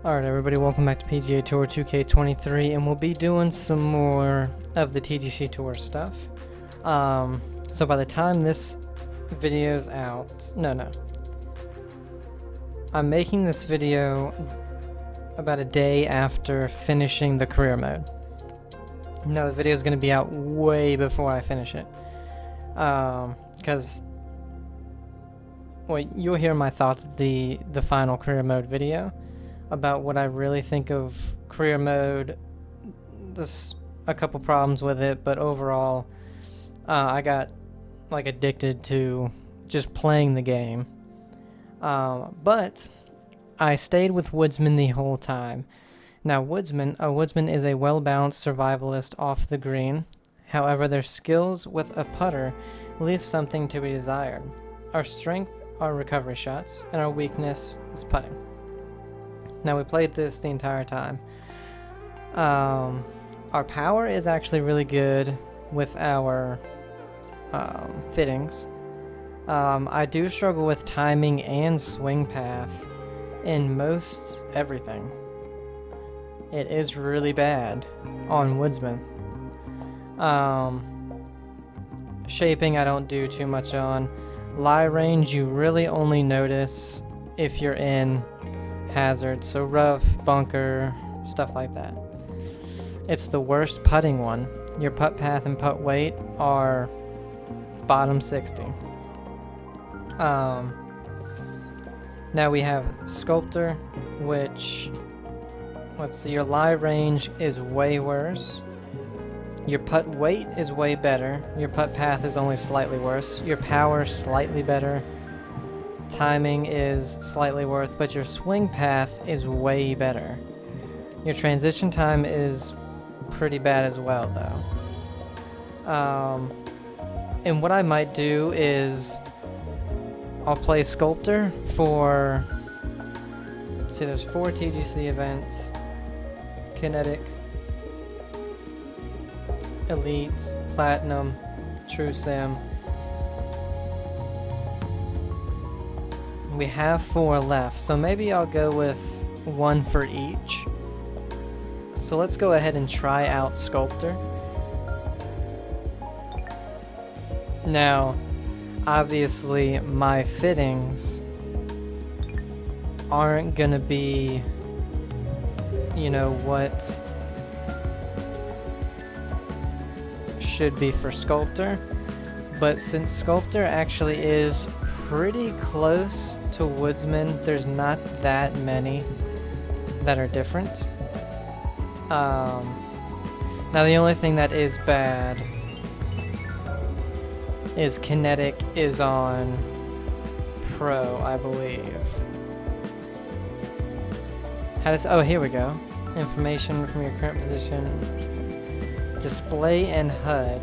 Alright everybody, welcome back to PGA Tour 2K23, and we'll be doing some more of the TGC Tour stuff. So by the time this video's out, I'm making this video about a day after finishing the career mode. No, the video is going to be out way before I finish it. Because you'll hear my thoughts at the final career mode video about what I really think of career mode. There's a couple problems with it, but overall, I got like addicted to just playing the game. But I stayed with Woodsman the whole time. Now, a woodsman is a well-balanced survivalist off the green. However, their skills with a putter leave something to be desired. Our strength are recovery shots, and our weakness is putting. Now, we played this the entire time. Our power is actually really good with our fittings. I do struggle with timing and swing path in most everything. It is really bad on Woodsman. Shaping I don't do too much on. Lie range you really only notice if you're in hazard, so rough, bunker, stuff like that. It's the worst putting one. Your putt path and putt weight are bottom 60. Now we have Sculptor, which, let's see, your lie range is way worse. Your putt weight is way better. Your putt path is only slightly worse. Your power slightly better. Timing is slightly worse, but your swing path is way better. Your transition time is pretty bad as well, though. And what I might do is I'll play Sculptor for, see, there's 4 TGC events: Kinetic, Elite, Platinum, True Sim. We have 4 left, so maybe I'll go with 1 for each. So let's go ahead and try out Sculptor. Now, obviously, my fittings aren't gonna be, you know, what should be for Sculptor, but since Sculptor actually is pretty close to Woodsman, there's not that many that are different. Now the only thing that is bad is Kinetic is on Pro, I believe. How does, oh, here we go. Information from your current position. Display and HUD.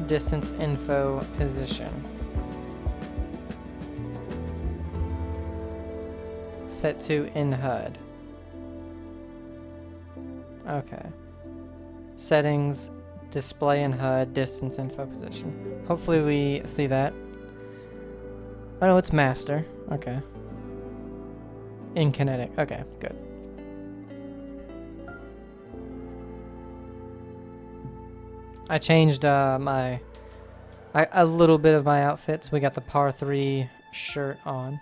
Distance info position. Set to in HUD. Okay. Settings, display and HUD, distance info position. Hopefully we see that. Oh no, it's master. Okay. In Kinetic. Okay, good. I changed a little bit of my outfits. We got the par 3 shirt on.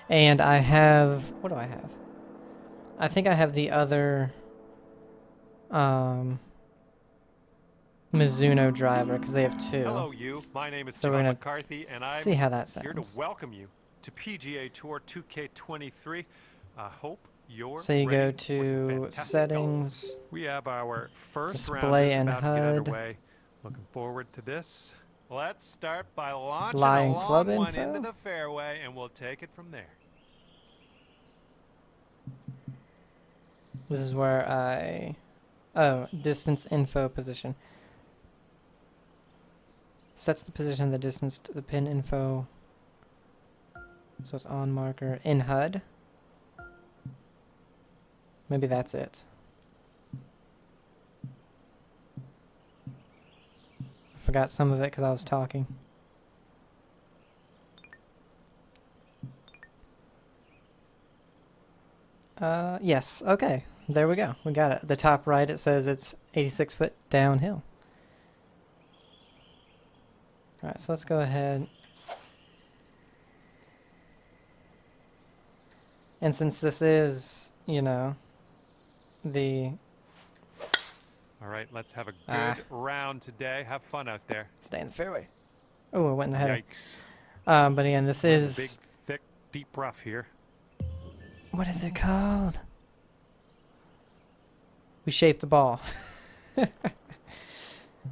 And I have, what do I have? I think I have the other Mizuno driver, because they have 2. Hello, you. My name is so we're gonna McCarthy, and I'm see how that sounds. here to welcome you to PGA Tour 2K23. I hope you're so you go ready to settings. goals. We have our first round display just and about to get HUD. underway. Looking forward to this. Let's start by launching Lie a and long club one info? into the fairway, and we'll take it from there. This is where I, oh, distance info position. Sets the position of the distance to the pin info. So it's on marker in HUD. Maybe that's it. I forgot some of it because I was talking. Yes. Okay. There we go. We got it. The top right, it says it's 86 foot downhill. All right, so let's go ahead. And since this is, you know, the... All right, let's have a good round today. Have fun out there. Stay in the fairway. Oh, I went in the header. Yikes. But again, this We're in is... the big, thick, deep rough here. What is it called? We shape the ball.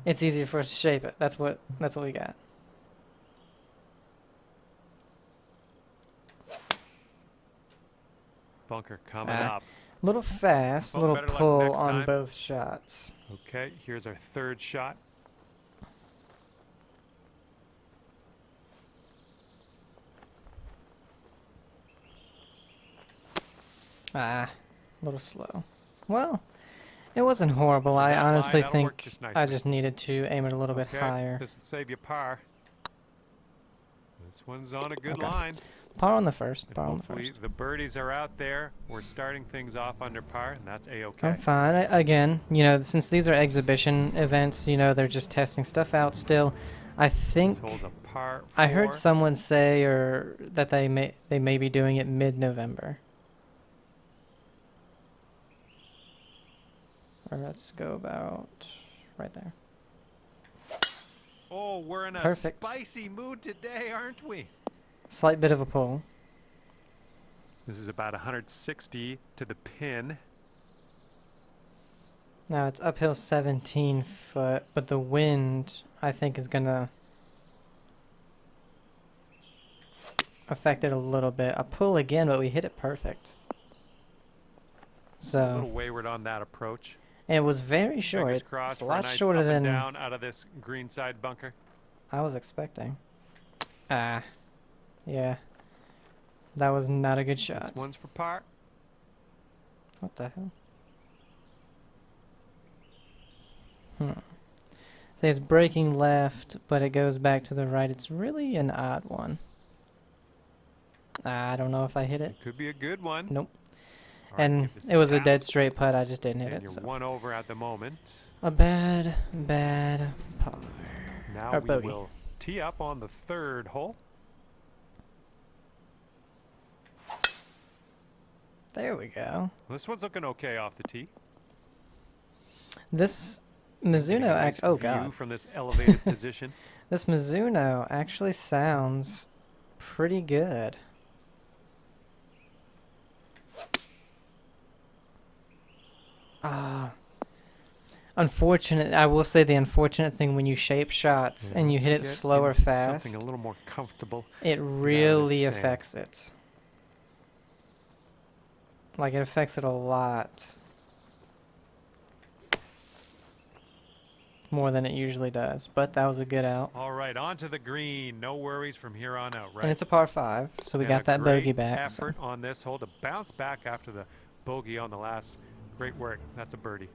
It's easier for us to shape it. That's what we got. Bunker coming up. A little fast, a Well, little better luck pull next on time. both shots. Okay, here's our third shot. A little slow. Well, it wasn't horrible. I That line, honestly that'll work think just I nicely. just needed to aim it a little bit Okay, higher. this will save you par. This one's on a good Okay. line. Par on the first. And Par on the hopefully first. the birdies are out there. We're starting things off under par, and that's A-okay. I'm fine. Again, you know, since these are exhibition events, you know, they're just testing stuff out still. I think This hole's a par I heard 4. someone say or that they may be doing it mid-November. Or let's go about right there. Oh, we're in a Perfect. spicy mood today, aren't we? Slight bit of a pull. This is about 160 to the pin. Now it's uphill 17 foot, but the wind I think is gonna affect it a little bit. A pull again, but we hit it perfect. A So little wayward on that approach. and it was very short. Fingers It's crossed a for lot nice shorter up and than down out of this greenside bunker. I was expecting. Yeah. That was not a good shot. This one's for par. What the hell? So it's breaking left, but it goes back to the right. It's really an odd one. I don't know if I hit it. It could be a good one. Nope. All right, And give this it was a tap, dead straight putt. I just didn't hit and it. you're So one over at the moment. a bad par. Now Or we bogey. will tee up on the third hole. There we go. This one's looking okay off the tee. This Getting a Mizuno nice oh view god. from this elevated position. This Mizuno actually sounds pretty good. Unfortunate. I will say the unfortunate thing when you shape shots Yeah, and you once hit it get slow or into fast, something a little more comfortable. it really sand. affects it. Like it affects it a lot more than it usually does. But that was a good out. All right, on to the green. No worries from here on out, right? And it's a par 5, so we And got a that bogey great back. So. effort on this hole to bounce back after the bogey on the last. Great work. That's a birdie.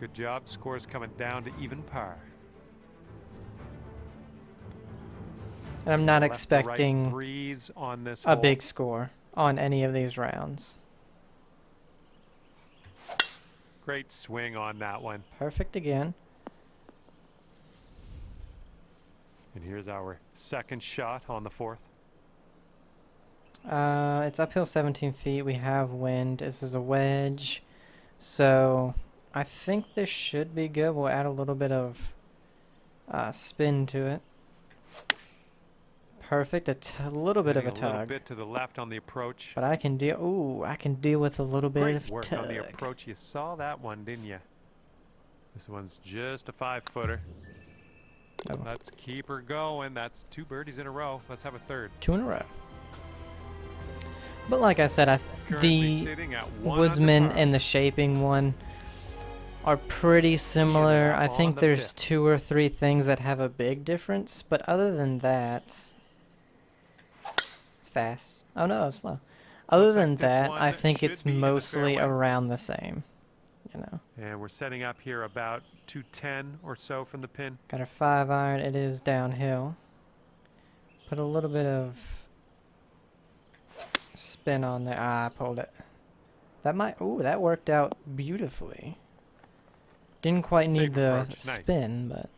Good job. Scores coming down to even par. And I'm not Left to right expecting breeze on this a hole. big score on any of these rounds. Great swing on that one. Perfect again. And here's our second shot on the fourth. It's uphill 17 feet. We have wind. This is a wedge. So I think this should be good. We'll add a little bit of spin to it. Perfect. A little bit of a Getting a little tug. bit to the left on the approach. But I can deal. Ooh, I can deal with a little bit Great of work tug. on the approach. You saw that one, didn't you? This one's just a 5-footer. Oh. Let's keep her going. That's 2 birdies in a row. Let's have a third. 2 in a row. But like I said, Currently the sitting at 1 Woodsman under par. and the shaping one are pretty similar. I on think the there's fifth. 2 or 3 things that have a big difference, but other than that, it's fast. Oh no, it's slow. Other Looks like than this that, one I think should it's be in the mostly fairway. around the same. You know, And we're setting up here about 210 or so from the pin. got a 5-iron. It is downhill. Put a little bit of spin on there. Ah, I pulled it. That might. Ooh, that worked out beautifully. Didn't quite Safe need the approach. Nice. spin, but.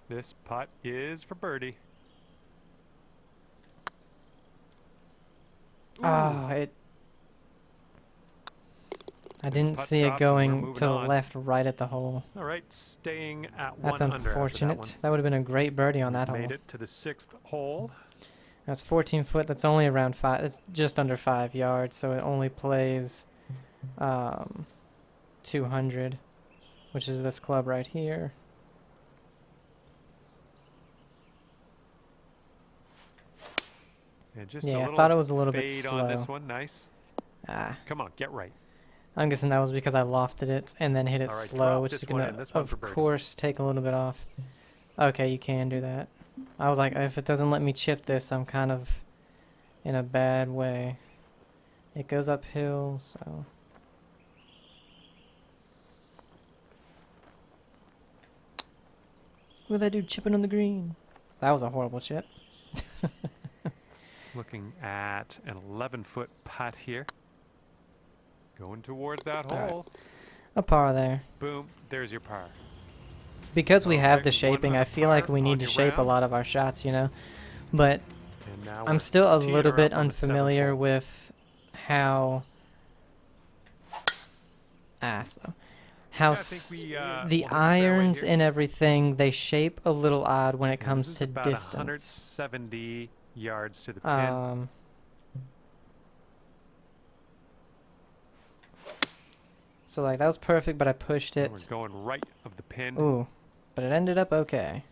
This putt is for birdie. Ah, it. I didn't putt see it drops and we're going moving to the on. left right at the hole. All right, staying at That's one under after unfortunate. That would have been a great birdie on that We've hole. made it to the 6th hole. That's 14 foot. That's only around 5. It's just under 5 yards, so it only plays 200, which is this club right here. And just a Yeah, I little thought it was a little bit fade slow. on this one. Nice. Ah, Come on, get right. I'm guessing that was because I lofted it and then hit it All right, slow, drop which this is one gonna, in, this one for of birdie. course, take a little bit off. Okay, you can do that. I was like, if it doesn't let me chip this, I'm kind of in a bad way. It goes uphill, so. Look at that dude chipping on the green. That was a horrible chip. Looking at an 11-foot putt here. Going towards that All right. hole. A par there. Boom, there's your par. Because we All have right, the one shaping, under I feel like par we on need to your shape a round. lot of our shots, you know? But And now I'm we're still a teeing little her bit up on the 7th unfamiliar hole. with how so how Yeah, I think we, the we'll hit the fairway irons here. and everything, they shape a little odd when it Yeah, comes this is to about distance. 170 yards to the pin. So like that was perfect, but I pushed And it. we're going right of the pin. Ooh, but it ended up okay.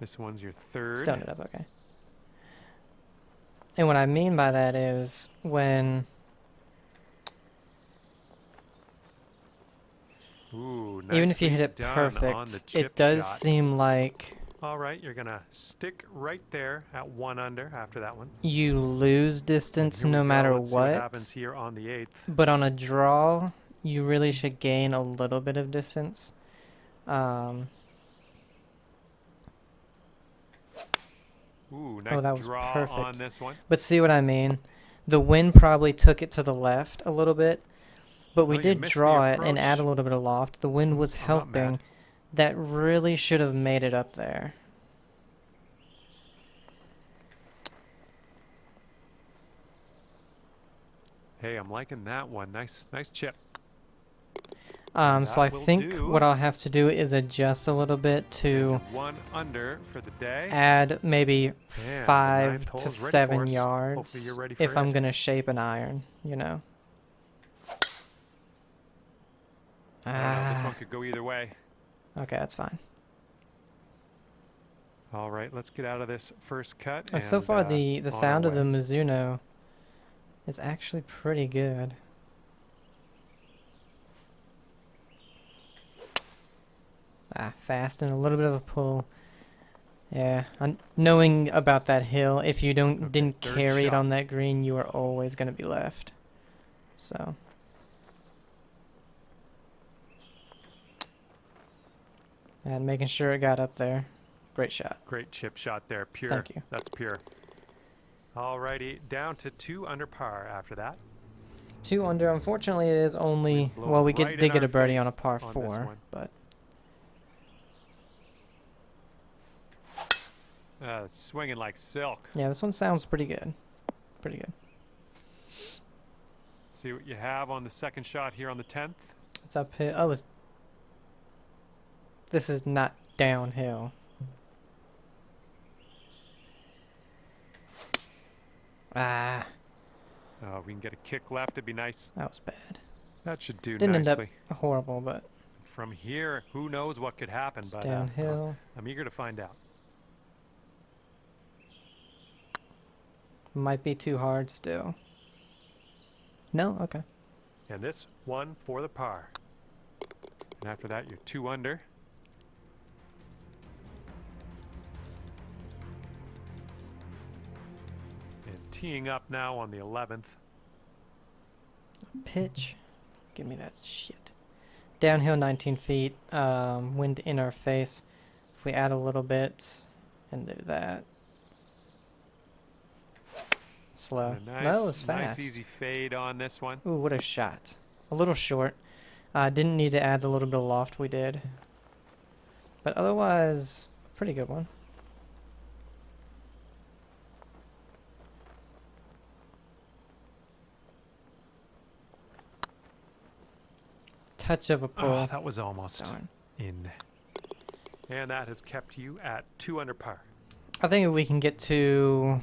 This one's your 3rd. Still ended up okay. And what I mean by that is when Ooh, even if you hit nicely it done on the perfect, chip it does shot. seem like All right, you're gonna stick right there at 1 under after that one. you lose And distance here we no go. matter Let's see what happens here on the 8th. But on a draw, you really should gain a little bit of distance. Ooh, nice that was draw on perfect. this one. But see what I mean? The wind probably took it to the left a little bit, but we Well, you did missed the draw it and add a approach. little bit of loft. The wind was I'm not helping. mad. That really should have made it up there. Hey, I'm liking that one. Nice chip. So I That will think do. what I'll have to do is adjust a little bit to 1 under for the day. add maybe And the 5 ninth to hole's ready for 7 us. yards Hopefully you're ready for if I'm it. going to shape an iron, you know. I don't know, this one could go either way. Okay, that's fine. All right, let's get out of this first cut. So and, far, the on our sound of the way. Mizuno is actually pretty good. Fast and a little bit of a pull. Yeah, knowing about that hill, if you didn't third carry it shot. on that green, you are always going to be left. So. And making sure it got up there. Great shot. Great chip shot there. Pure. Thank you. That's pure. Alrighty, down to 2 under par after that. 2 under. Unfortunately, it is only... We've blown Well, we right did in get our a birdie face on a par on this 4, one. but... Swinging like silk. Yeah, this one sounds pretty good. Pretty good. Let's see what you have on the second shot here on the 10th. It's uphill. Oh, this is not downhill. Ah, If we can get a kick left, it'd be nice. that was bad. That should do Didn't end nicely. up horrible, but From here, who knows what could happen, it's but downhill. I'm eager to find out. Might be too hard still. No? Okay. And this one for the par. And after that, you're 2 under. And teeing up now on the 11th. Pitch. Give me that shit. Downhill 19 feet. Wind in our face. If we add a little bit and do that. slow. And a No, it was nice fast. easy fade on this one. Ooh, what a shot. A little short. Didn't need to add the little bit of loft we did. But otherwise, pretty good one. Touch of a pull. Oh, that was almost Darn. in. And that has kept you at 2 under par. I think if we can get to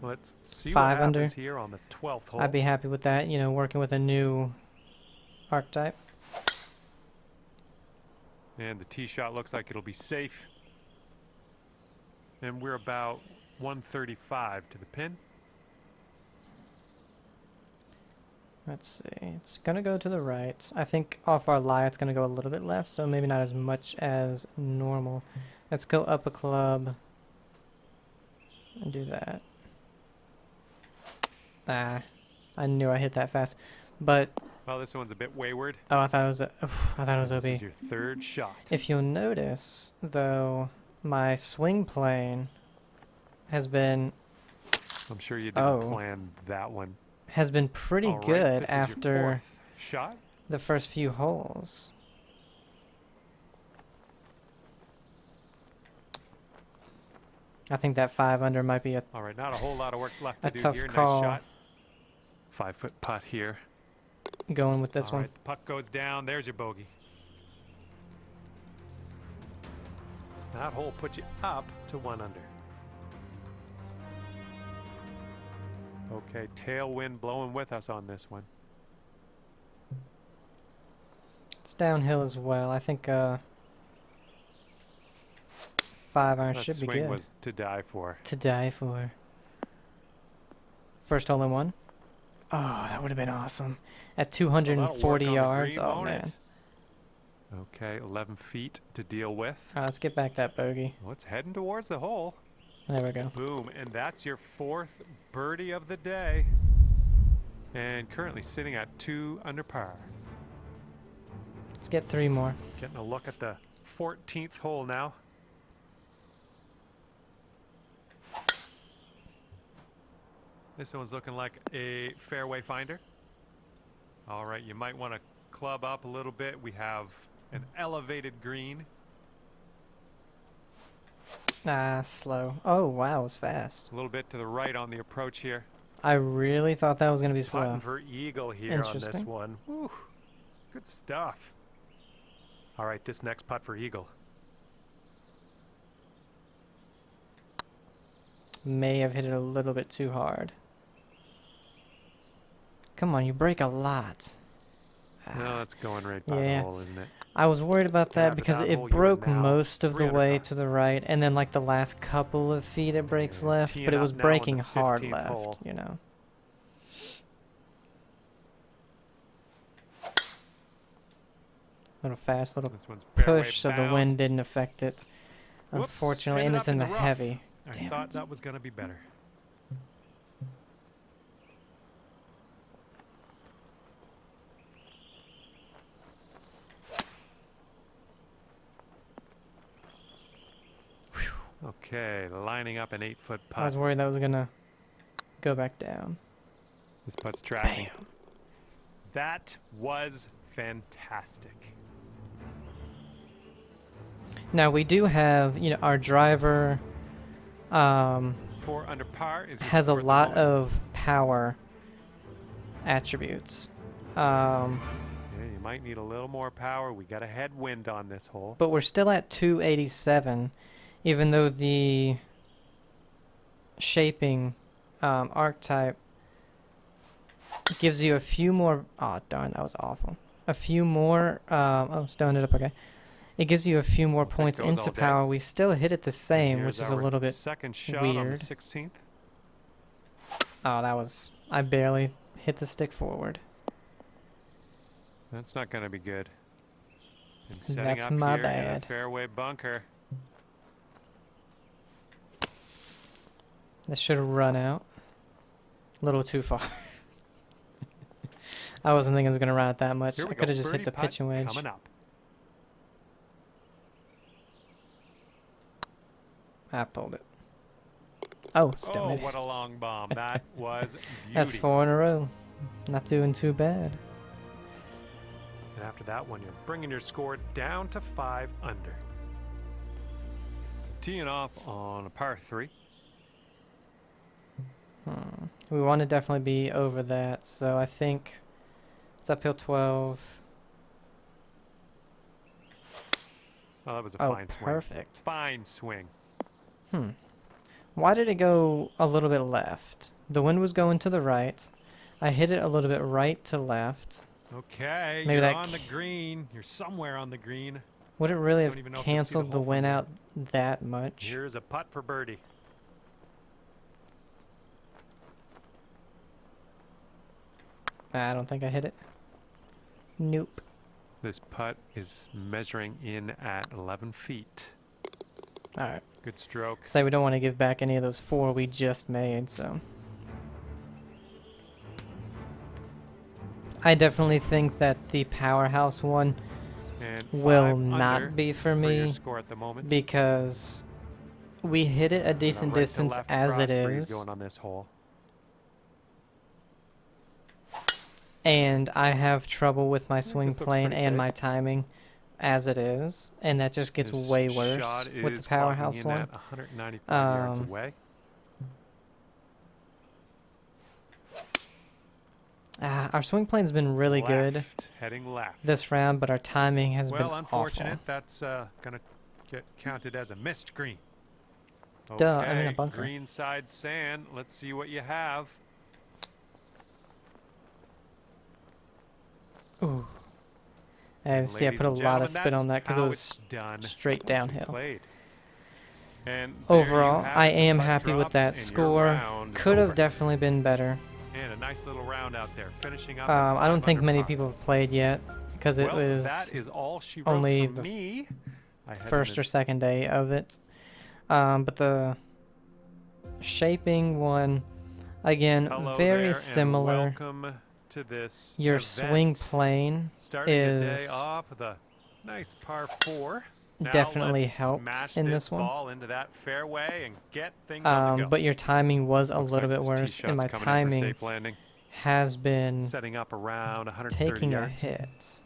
Let's see 5 what under. happens here on the 12th hole. I'd be happy with that, you know, working with a new archetype. And the tee shot looks like it'll be safe. And we're about 135 to the pin. Let's see. It's going to go to the right. I think off our lie it's going to go a little bit left, so maybe not as much as normal. Let's go up a club and do that. Ah, I knew I hit that fast. But Well, this one's a bit wayward. oh, I thought it was I thought it was OB. This is your 3rd shot. If you'll notice, though, my swing plane has been I'm sure you didn't plan that one. pretty All right, good this is your after 4th shot. the first few holes. I think that 5 under might be a All right, not a whole lot of work left A to do tough here. call. Nice shot. 5-foot putt here. going with this All one. right, the puck goes down. There's your bogey. That hole puts you up to 1 under. Okay, tailwind blowing with us on this one. It's downhill as well. I think 5 iron That should be swing good. was to die for. To die for. First hole in one. Oh, that would have been awesome. At Well, that'll 240 work on the yards. green, Oh, won't it? man. Okay, 11 feet to deal with. All right, let's get back that bogey. Well, it's heading towards the hole. There we go. Boom, and that's your 4th birdie of the day. And currently sitting at 2 under par. Let's get 3 more. Getting a look at the 14th hole now. This one's looking like a fairway finder. All right, you might want to club up a little bit. We have an elevated green. Ah, slow. Oh, wow, it was fast. A little bit to the right on the approach here. I really thought that was going to be Putting slow. for eagle here on this Interesting. one. Whew, good stuff. All right, this next putt for eagle. May have hit it a little bit too hard. Come on, you break a lot. No, that's going right by Yeah. the hole, isn't it? I was worried about Yeah, that but because that it hole you are broke now most of the 300 way par. to the right, and then like the last couple of feet it breaks Yeah, left, teeing but it up was now on breaking the hard 15th left, hole. you know. Little fast, little This one's fairway push, so the bound. wind didn't affect it. Whoops, Unfortunately, spin and it it's up in the rough. heavy. I Damn thought it. that was going to be better. Okay, lining up an 8-foot I was putt. worried that was gonna go back down. This putt's tracking. Bam. That was fantastic. Now we do have, you know, our driver 4 under par is your has a score at the lot moment. of power attributes. Yeah, you might need a little more power. We got a headwind on this hole. But we're still at 287, even though the shaping archetype gives you a few more. Oh darn, that was awful. A few more. Oh, stoned it up. Okay, it gives you a few more points goes into all day. power. We still hit it the same, Here's which is a our little bit. second shot on the weird. 16th. Oh, that was. I barely hit the stick forward. That's not going to be good. And setting That's up my here in a bad. fairway bunker. This should have run out. A little too far. I wasn't thinking it was gonna run out that much. Here I we could go. have just hit Birdie the putt pitching wedge. coming up. I pulled it. Oh, still Oh, made what it. a long bomb. That was beauty. That's 4 in a row. Not doing too bad. And after that one, you're bringing your score down to 5 under. Teeing off on a par 3. We want to definitely be over that, so I think it's uphill 12. Oh, that was a Oh, fine swing. perfect. Fine swing. Why did it go a little bit left? The wind was going to the right. I hit it a little bit right to left. Okay, Maybe you're that on the green. You're somewhere on the green. Would it really Don't have even know if you'll see the canceled the hole from wind here. out that much? Here's a putt for birdie. I don't think I hit it. Nope. This putt is measuring in at 11 feet. Alright. Good stroke. Say we don't want to give back any of those 4 we just made, so. I definitely think that the powerhouse one And will 5 under not be for your me score at the moment. because we hit it a decent Right to distance left as it cross breeze is, going on this hole. and I have trouble with my swing this looks plane pretty and safe. my timing as it is, and that just gets His way worse shot with is the powerhouse clocking in one. at 195 yards Um, away. Our swing plane's been really good Left, heading left. this round, but our timing has been Well, unfortunate. awful. That's gonna get counted as a missed green. Duh, I mean a Okay, bunker. green side sand. Let's see what you have. Ooh. And see, I Ladies put a and lot of gentlemen, spin on that that's because it how was it's done. straight Nicely downhill. played. And there you Overall, have I it. The am putt happy with drops that and your score. round is Could have over. definitely been better. And a nice little round out there, finishing up. At I don't 5 think under many par. people have played yet because it Well, was that is all she wrote only from the me. I had first an or second day of it. But the shaping one, again, hello very there, similar. And welcome to this Your event. swing plane Starting the day is off with a nice par 4. Now definitely let's helped smash in this one. ball into that fairway and get things on the go. But your timing was a Looks little like bit this worse, tee and my shot's coming in for timing safe landing. has been Setting up around 130 taking a yards. hit.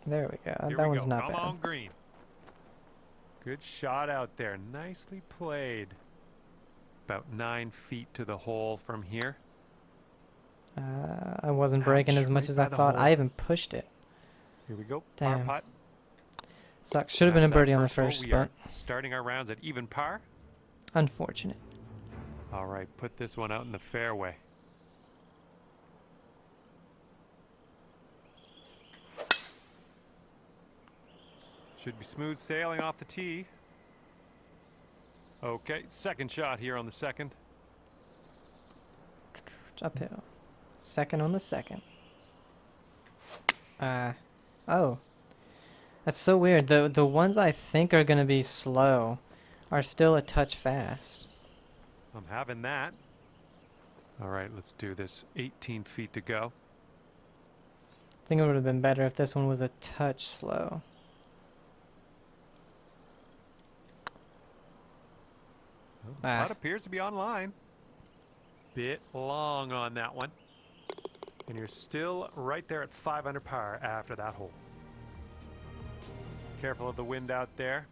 There we go. Here That we one's go. not Come bad. on, green. Good shot out there. Nicely played. About 9 feet to the hole from here. I wasn't breaking Ouch, as much right as by I the thought. hole. I even pushed it. Here we go. Damn. Par putt. Sucks. Should have been a After that birdie on the hole, first, we are but starting our rounds at even par. unfortunate. All right, put this one out in the fairway. Should be smooth sailing off the tee. Okay, second shot here on the second. It's uphill. Second on the second. Oh. That's so weird. The ones I think are gonna be slow are still a touch fast. I'm having that. All right, let's do this. 18 feet to go. I think it would have been better if this one was a touch slow. Well, the putt appears to be online. Bit long on that one. And you're still right there at 5 under par after that hole. Careful of the wind out there.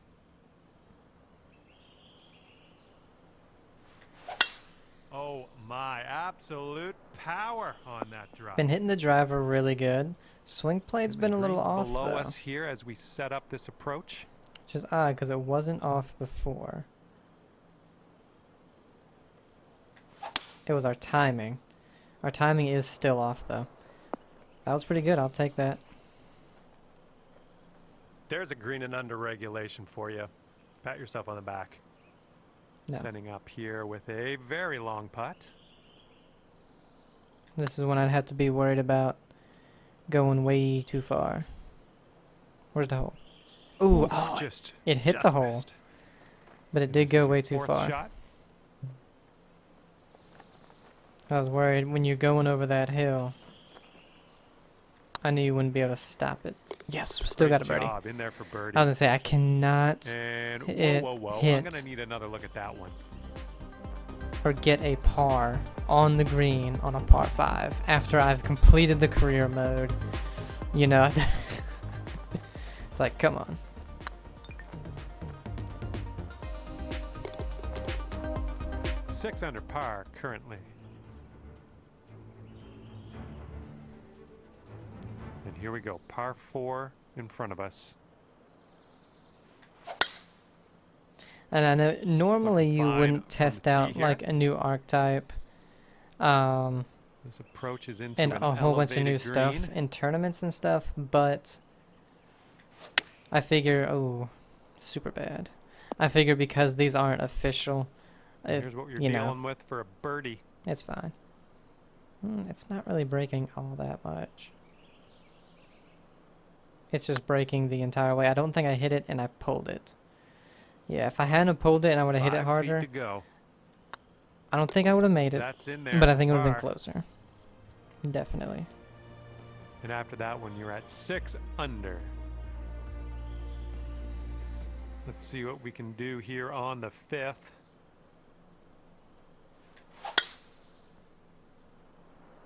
Oh my, absolute power on that drive. Been hitting the driver really good. Swing plate's And been the a little green's off below though. us here as we set up this approach. Which is odd because it wasn't off before. It was our timing. Our timing is still off though. That was pretty good. I'll take that. There's a green and under regulation for you. Pat yourself on the back. No. Setting up here with a very long putt. This is when I'd have to be worried about going way too far. Where's the hole? Ooh, oh, just it hit just the hole, missed. but it did go way too Fourth far. shot. I was worried when you're going over that hill. I knew you wouldn't be able to stop it. Yes, still got a birdie. Job in there for birdie. I was gonna say I cannot And hit, whoa. I'm hit gonna need another look at that one. or get a par on the green on a par 5 after I've completed the career mode. You know, it's like, come on. Six under par currently. And here we go, par 4 in front of us. And I know normally you fine wouldn't on test the tee out here. like a new archetype, This approach is into and an a whole bunch of new elevated stuff green. in tournaments and stuff, but I figure, oh, super bad. I figure because these aren't official, Here's what you're you know, dealing with for a birdie. it's fine. It's not really breaking all that much. It's just breaking the entire way. I don't think I hit it and I pulled it. Yeah, if I hadn't pulled it and I would have hit it 5 harder, feet to go. I don't think I would have made it. That's in there. But I for think it would have been par. closer. Definitely. And after that one, you're at 6 under. Let's see what we can do here on the 5th.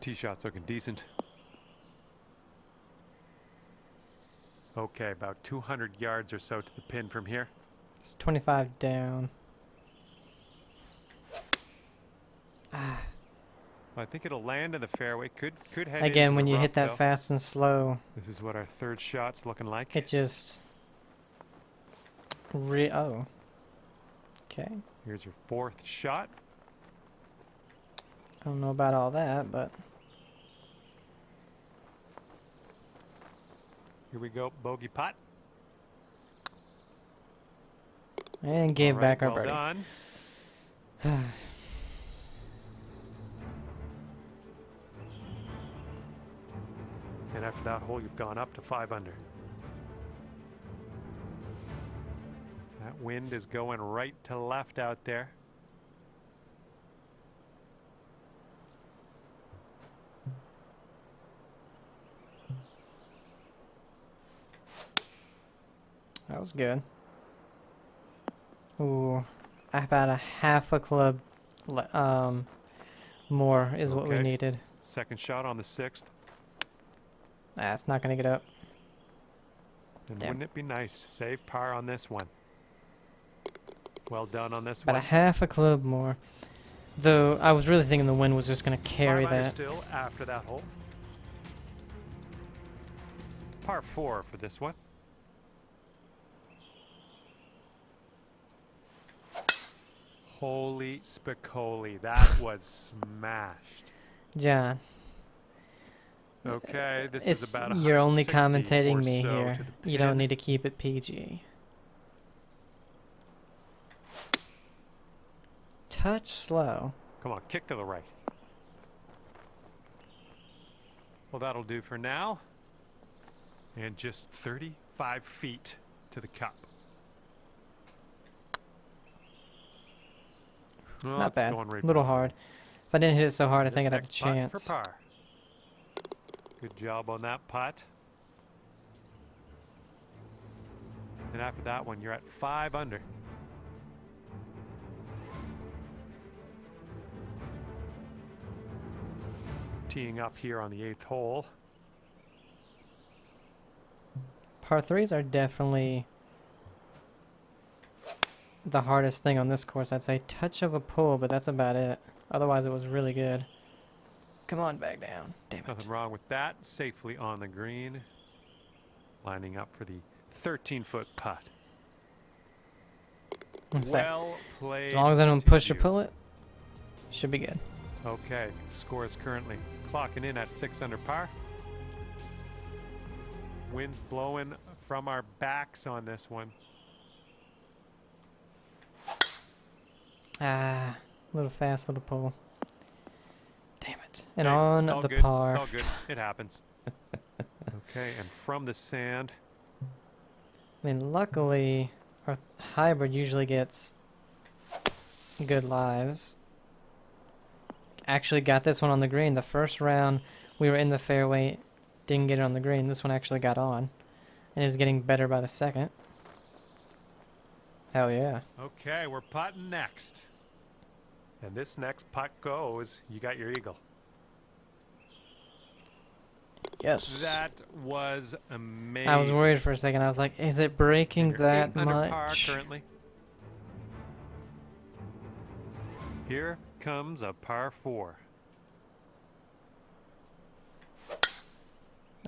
Tee shot's looking decent. Okay, about 200 yards or so to the pin from here. It's 25 down. I think it'll land in the fairway. Could head Again, into when the you rough, hit that though. fast and slow, This is what our third shot's looking like. it just... oh. Okay. Here's your 4th shot. I don't know about all that, but... Here we go, bogey putt. And gave All back right, our well birdie. done. And after that hole, you've gone up to 5 under. That wind is going right to left out there. That was good. Ooh. About a half a club more is what we Okay. needed. Second shot on the 6th. Nah, it's not going to get up. And Damn. wouldn't it be nice to save par on this one? Well done on this About a one. half a club more. Though, I was really thinking the wind was just going to carry 5 under that. still after that hole. Par 4 for this one. Holy spicoli, that was smashed. John, Okay, this it's is about you're only 160 commentating or me so here. to the You don't pin. need to keep it PG. Touch slow. Come on, kick to the right. Well, that'll do for now. And just 35 feet to the cup. Well, Not it's bad. going right A little by. hard. If I didn't hit it so hard, I This think I'd have a next putt chance. for par. Good job on that putt. And after that one, you're at 5 under. Teeing up here on the 8th hole. Par 3s are definitely the hardest thing on this course. I'd say touch of a pull, but that's about it. Otherwise, it was really good. Come on, back down. Damn it. Nothing wrong with that. Safely on the green. Lining up for the 13-foot putt. What's that? Well played. As long as I don't to push or you. pull it, should be good. Okay, score is currently clocking in at 6 under par. Wind's blowing from our backs on this one. Ah, little fast, little pull. Damn it. And Hey, on it's all the good. par. It's all good. It happens. Okay, and from the sand. I mean, luckily, our hybrid usually gets good lives. Actually got this one on the green. The first round, we were in the fairway didn't get it on the green. This one actually got on, and is getting better by the second. Hell yeah. Okay, we're putting next. And this next putt goes, you got your eagle. Yes. That was amazing. I was worried for a second. I was like, is it breaking You're that 8 under par much? currently. Here comes a par 4.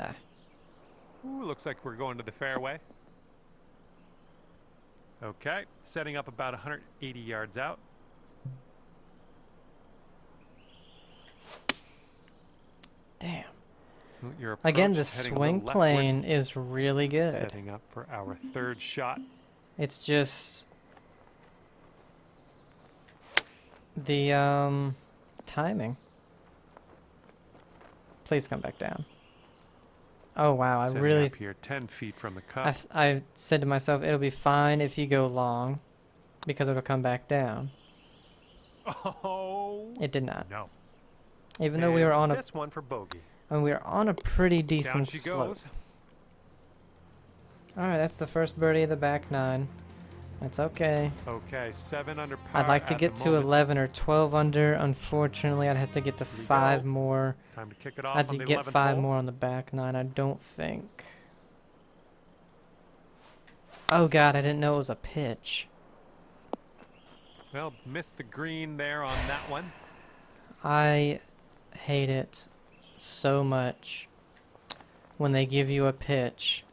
Ah. Ooh, looks like we're going to the fairway. Okay, setting up about 180 yards out. Damn. Your Again, approach the heading a swing little leftward, plane is really good. setting up for our third shot. It's just the timing. Please come back down. Oh wow, I Setting really up here 10 feet from the cup. I said to myself it'll be fine if you go long because it'll come back down. Oh It did not. no. Even though we were on a this one for bogey. and we were on a pretty Down decent she slope. goes. All right, that's the first birdie of the back 9. That's okay. Okay, 7 under par. I'd like to at get the to moment. 11 or 12 under. Unfortunately, I'd have to get to Here we 5 go. more. Time to kick it off I'd on to the get 11th 5 hole. more on the back 9, I don't think. Oh god, I didn't know it was a pitch. Well, missed the green there on that one. I hate it so much when they give you a pitch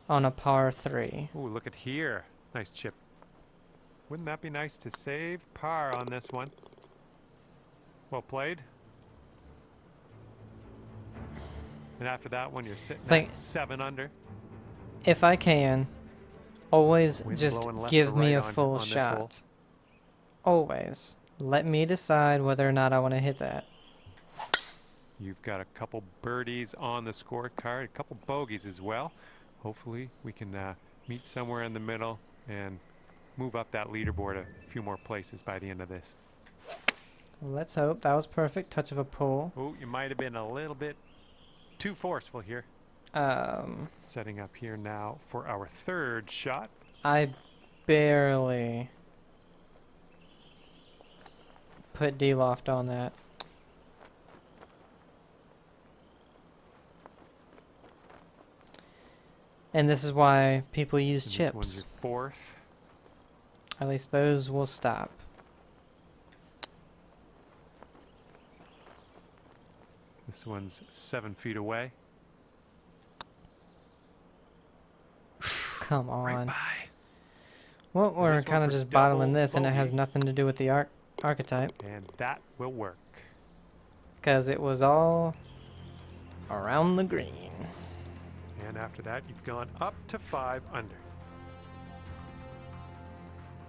on a par 3. Ooh, look at here. Nice chip. Wouldn't that be nice to save par on this one? Well played. And after that one, you're sitting Think- at 7 under. If I can, always Wind just blowing left give to me right a on- full on this hole. shot. Always. Let me decide whether or not I want to hit that. You've got a couple birdies on the scorecard, a couple bogeys as well. Hopefully we can meet somewhere in the middle and move up that leaderboard a few more places by the end of this. Let's hope. That was perfect. Touch of a pull. Oh, you might have been a little bit too forceful here. Setting up here now for our third shot. I barely put D-loft on that. And this is why people use And this one's chips. your fourth. At least those will stop. This one's 7 feet away. Come Right on. by. Well, we're this one kind of for just bottling double this, and it has bogey. nothing to do with the archetype. And that will work. Because it was all around the green. And after that, you've gone up to 5 under.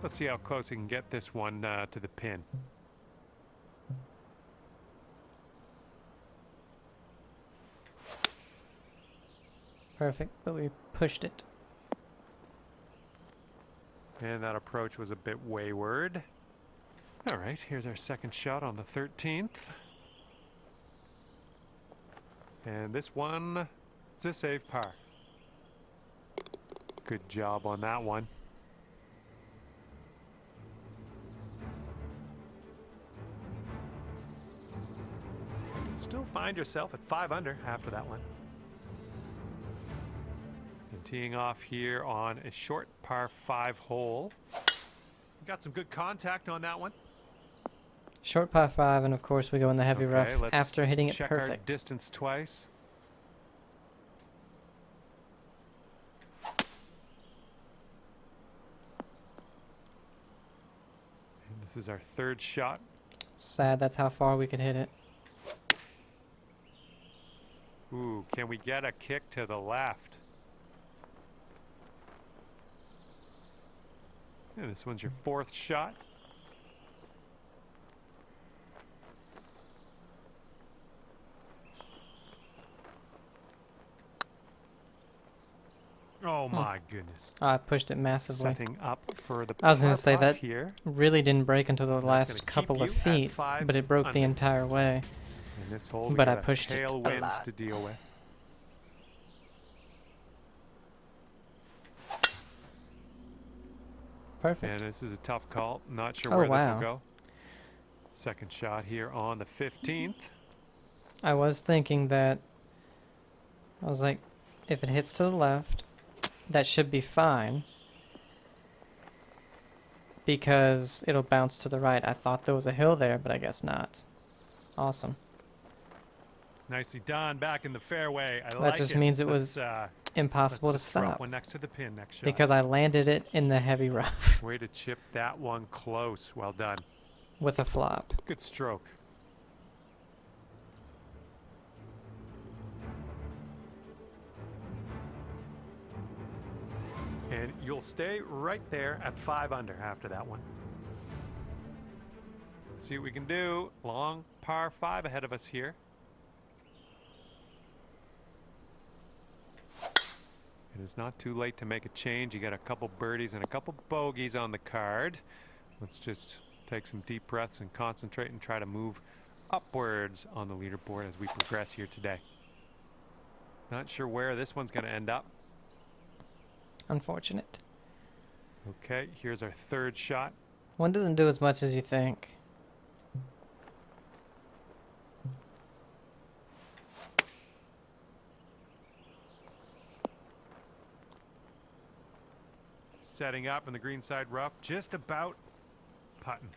Let's see how close you can get this one to the pin. Perfect, but we pushed it. And that approach was a bit wayward. All right, here's our second shot on the 13th. And this one is a save par. Good job on that one. Still find yourself at 5 under after that one. And teeing off here on a short par 5 hole. Got some good contact on that one. Short par 5, and of course we go in the heavy Okay, rough let's after hitting it check our perfect. distance twice. And this is our third shot. Sad that's how far we could hit it. Ooh, can we get a kick to the left? And this one's your fourth shot. Oh my goodness. I pushed it massively. Setting up for the I was gonna par say putt that here. really didn't break until the That's last gonna keep couple of you at feet, 5 but it broke the under. entire way. In this hole, we But got I a pushed it a tailwind lot. to deal with. Perfect. And this is a tough call. Not sure Oh, where this wow. will go. Second shot here on the 15th. I was thinking that, I was like, if it hits to the left, that should be fine. Because it'll bounce to the right. I thought there was a hill there, but I guess not. Awesome. Nicely done. Back in the fairway. I like That just means it was let's impossible to just drop stop. one next to the pin next shot. Because I landed it in the heavy rough Way to chip that one close. Well done. with a flop. Good stroke. And you'll stay right there at 5 under after that one. Let's see what we can do. Long par 5 ahead of us here. It is not too late to make a change. You got a couple birdies and a couple bogeys on the card. Let's just take some deep breaths and concentrate and try to move upwards on the leaderboard as we progress here today. Not sure where this one's going to end up. Unfortunate. Okay, here's our third shot. One doesn't do as much as you think. Setting up in the green side rough, just about putting.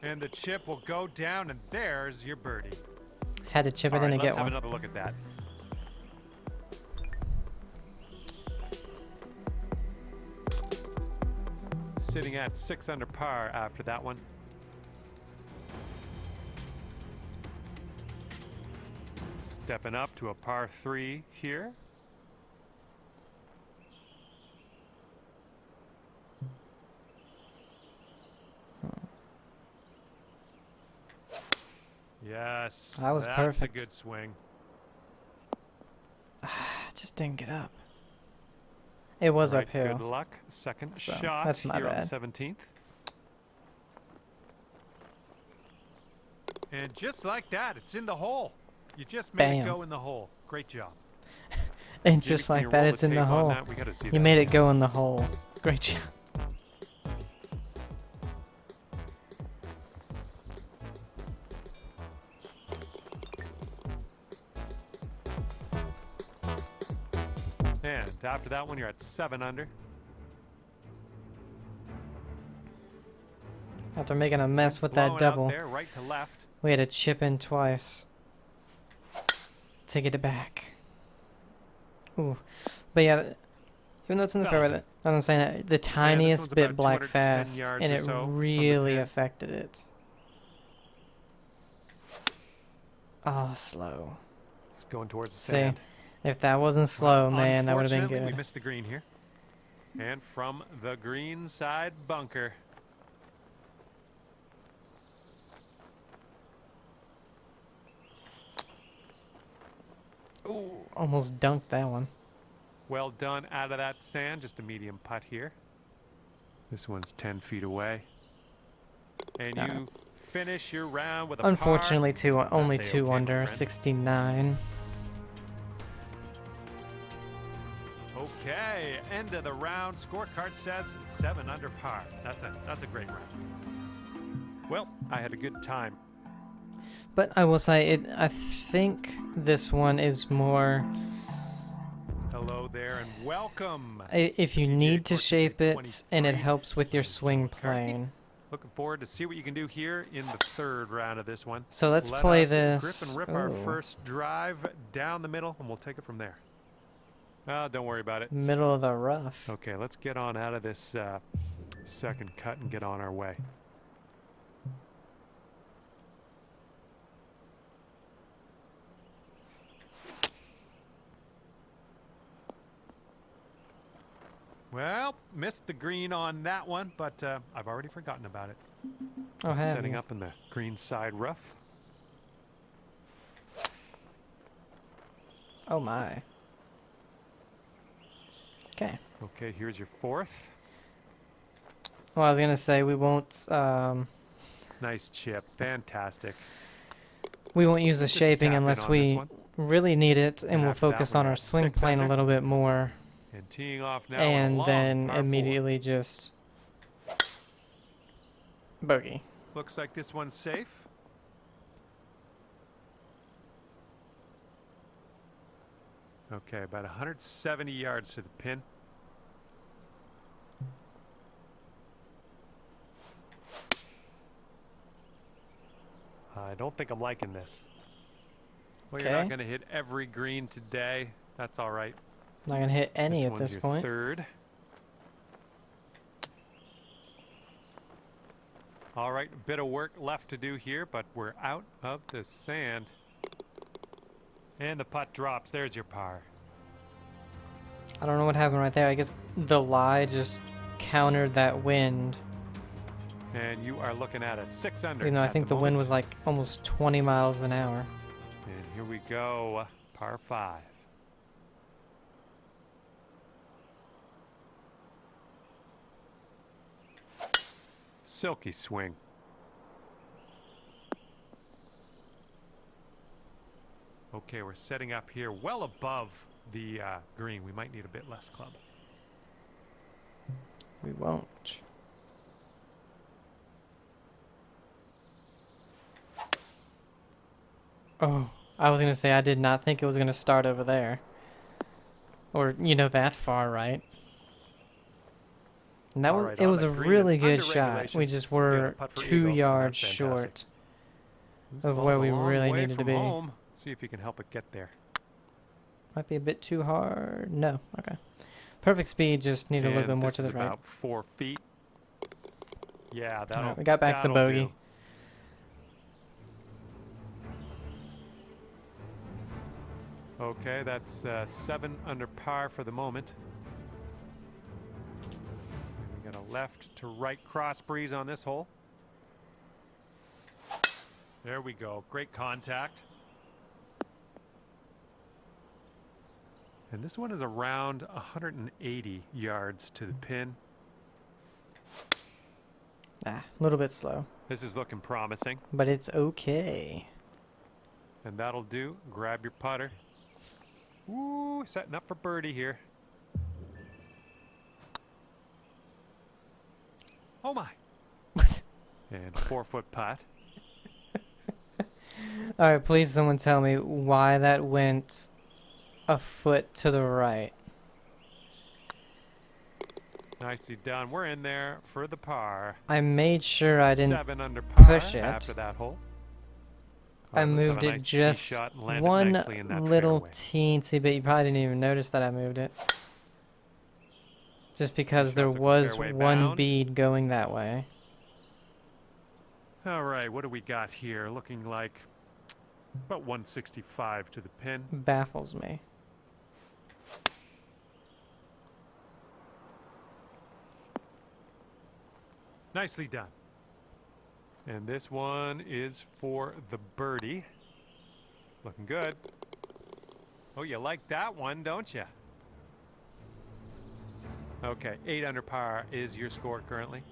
And the chip will go down, and there's your birdie. Had to chip it All in right, and let's get have one. another look at that. Sitting at 6 under par after that one. Stepping up to a par 3 here. Yes, That was that's perfect. a good swing. I just didn't get up. It was All right, uphill. Good luck. Second So, shot that's my here on bad. the 17th. And just like that, it's in the hole. You just made it Bam. go in the hole. Great job. And Jimmy, just can like you that, roll it's the in the tape on hole. that? We gotta see You that. made it go in the hole. Great job. And after that one, you're at 7 under. After making a mess with that Blowing double, out there, right to left. we had to chip in twice to get it back. Ooh. But yeah, even though it's in the fairway, I'm saying the one's tiniest bit about black 210 fast, yards and or it so from the really pin. affected it. Oh, slow. It's going towards the See, sand. if that wasn't slow, Well, man, that would have been unfortunately, good. We missed the green here. And from the green side bunker. Ooh, almost dunked that one. Well done out of that sand. Just a medium putt here. This one's 10 feet away. And you finish your round with a Unfortunately, only That's two A-okay, my under, friend. 69. par. Okay, end of the round. Scorecard says 7 under par. That's a great round. Well, I had a good time. But I will say, I think this one is more. Hello there and welcome. If you PGA need to Tour shape it, and it 23. helps with your swing McCarthy. plane. Looking forward to see what you can do here in the third round of this one. So let's Let play us this. Grip and rip our Ooh. first drive down the middle, and we'll take it from there. Don't worry about it. Middle of the rough. Okay, let's get on out of this second cut and get on our way. Well, missed the green on that one, but I've already forgotten about it. Oh, have Setting you? up in the green side rough. Oh my. Okay. Okay, here's your fourth. Well, I was gonna say we won't. Nice chip, fantastic. We won't use the Just shaping tap in unless on this we one. really need it, and we'll after that, focus we're on our at swing 6 plane a under. little bit more. And teeing off now. on a and long then par four. immediately just bogey. Looks like this one's safe. Okay, about 170 yards to the pin. I don't think I'm liking this. Well, you're Okay. not going to hit every green today. That's all right. Not gonna hit any This at one's this your point. third. All right, a bit of work left to do here, but we're out of the sand. And the putt drops. There's your par. I don't know what happened right there. I guess the lie just countered that wind. And you are looking at a 6 under. Even though I at think the wind moment. was like almost 20 miles an hour. And here we go, par 5. Silky swing. Okay, we're setting up here well above the green. We might need a bit less club. We won't. Oh, I was gonna say I did not think it was gonna start over there. Or, you know, that far right. And that All was right, it on was the a green really and good under shot. We regulations, just you're gonna were putt for 2 eagle. yards That's short fantastic. This of ball's where a we long really way needed to from be. home. See if you can help it get there. Might be a bit too hard. No, okay. Perfect speed, just need a little And bit more this to the is right. about 4 feet. Yeah, that'll. Alright, we got back the that'll bogey. do. Okay, that's 7 under par for the moment. And we got a left to right cross breeze on this hole. There we go. Great contact. And this one is around 180 yards to the pin. Ah, a little bit slow. This is looking promising. But it's okay. And that'll do. Grab your putter. Ooh, setting up for birdie here. Oh my. And 4-foot putt. Alright, please someone tell me why that went a foot to the right. Nicely done. We're in there for the par. I made sure I didn't 7 under par push it. after that hole. I Let's have moved a it nice tee just shot and land it one nicely in that little fairway. teensy bit. You probably didn't even notice that I moved it. Just because there Shots are was fairway one bound. bead going that way. All right, what do we got here? Looking like about 165 to the pin. Baffles me. Nicely done. And this one is for the birdie. Looking good. Oh, you like that one, don't you? Okay, 8 under par is your score currently.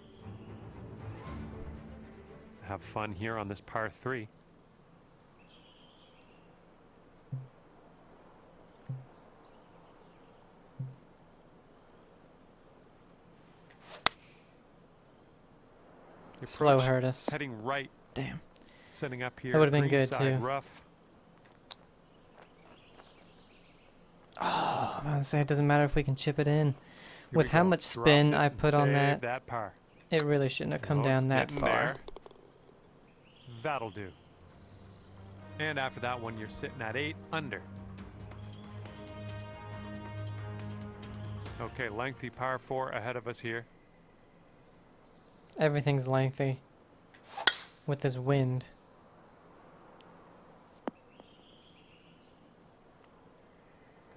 Have fun here on this par 3. Slow Approach hurt us. heading right, Damn. setting up here. That would've been green good, side too. rough. Oh, I'm gonna say it doesn't matter if we can chip it in. Here With we how go. much Drop spin this I and put on save that, par. it really shouldn't have come Oh, down it's that getting far. there. That'll do. And after that one, you're sitting at 8 under. Okay, lengthy par 4 ahead of us here. Everything's lengthy with this wind.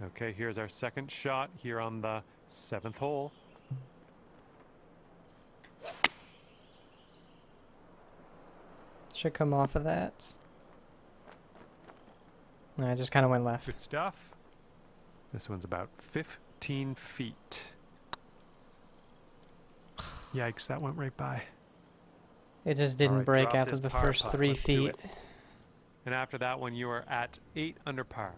Okay, here's our second shot here on the 7th hole. Should come off of that. No, I just kind of went left. Good stuff. This one's about 15 feet. Yikes, that went right by. It just didn't Alright, break drop after this the par first putt. 3 Let's do feet. it. And after that one, you are at 8 under par.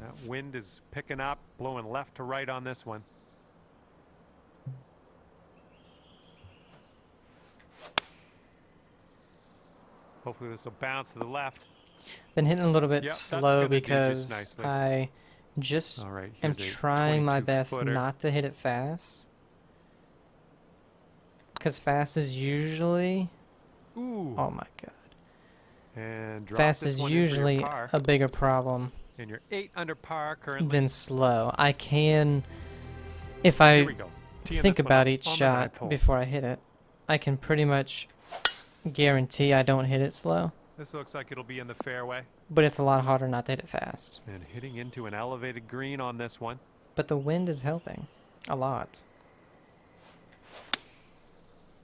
That wind is picking up, blowing left to right on this one. Hopefully this will bounce to the left. Been hitting a little bit Yep, that's slow gonna do just because nicely. I just All right, am here's a trying my 22 best footer. not to hit it fast. Because fast is usually... Ooh. Oh my god. And drop Fast this is one in for your usually par. a bigger problem And you're 8 under par currently. than slow. I can... If Here I we go. Teeing think this one about up each on the ninth shot hole. before I hit it, I can pretty much guarantee I don't hit it slow. This looks like it'll be in the fairway. But it's a lot harder not to hit it fast. And hitting into an elevated green on this one. But the wind is helping a lot.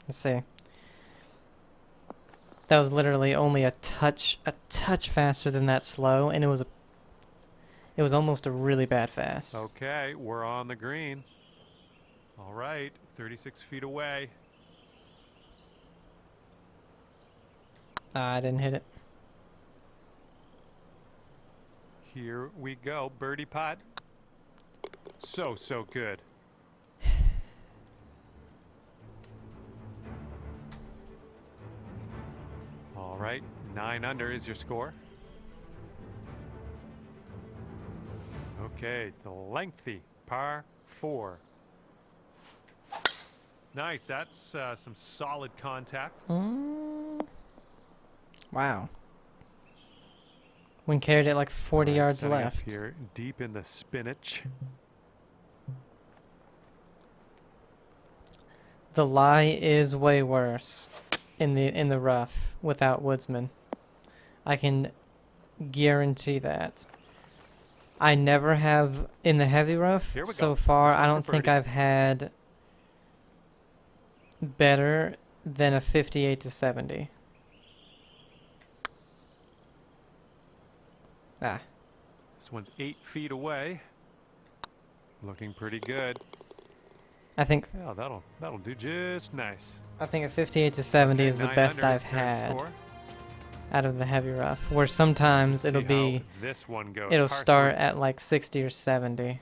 Let's see. That was literally only a touch faster than that slow, and it was almost a really bad fast. Okay, we're on the green. All right, 36 feet away. I didn't hit it. Here we go, birdie putt. So good. All right, 9 under is your score. Okay, it's a lengthy par 4. Nice, that's some solid contact. Wow. Wind carried it like 40 yards Setting up left. here, deep in the spinach. The lie is way worse in the rough without woodsman. I can guarantee that. I never have in the heavy rough Here we so go. far. This one I for don't think birdie. I've had better than a 58 to 70. Ah, This one's 8 feet away. Looking pretty good. I think Yeah, that'll do just nice. a 58 to 70 Okay, is the 9 best under I've is the current had score. out of the heavy rough. Where sometimes See it'll how be this one goes. it'll Par start 3. at like 60 or 70.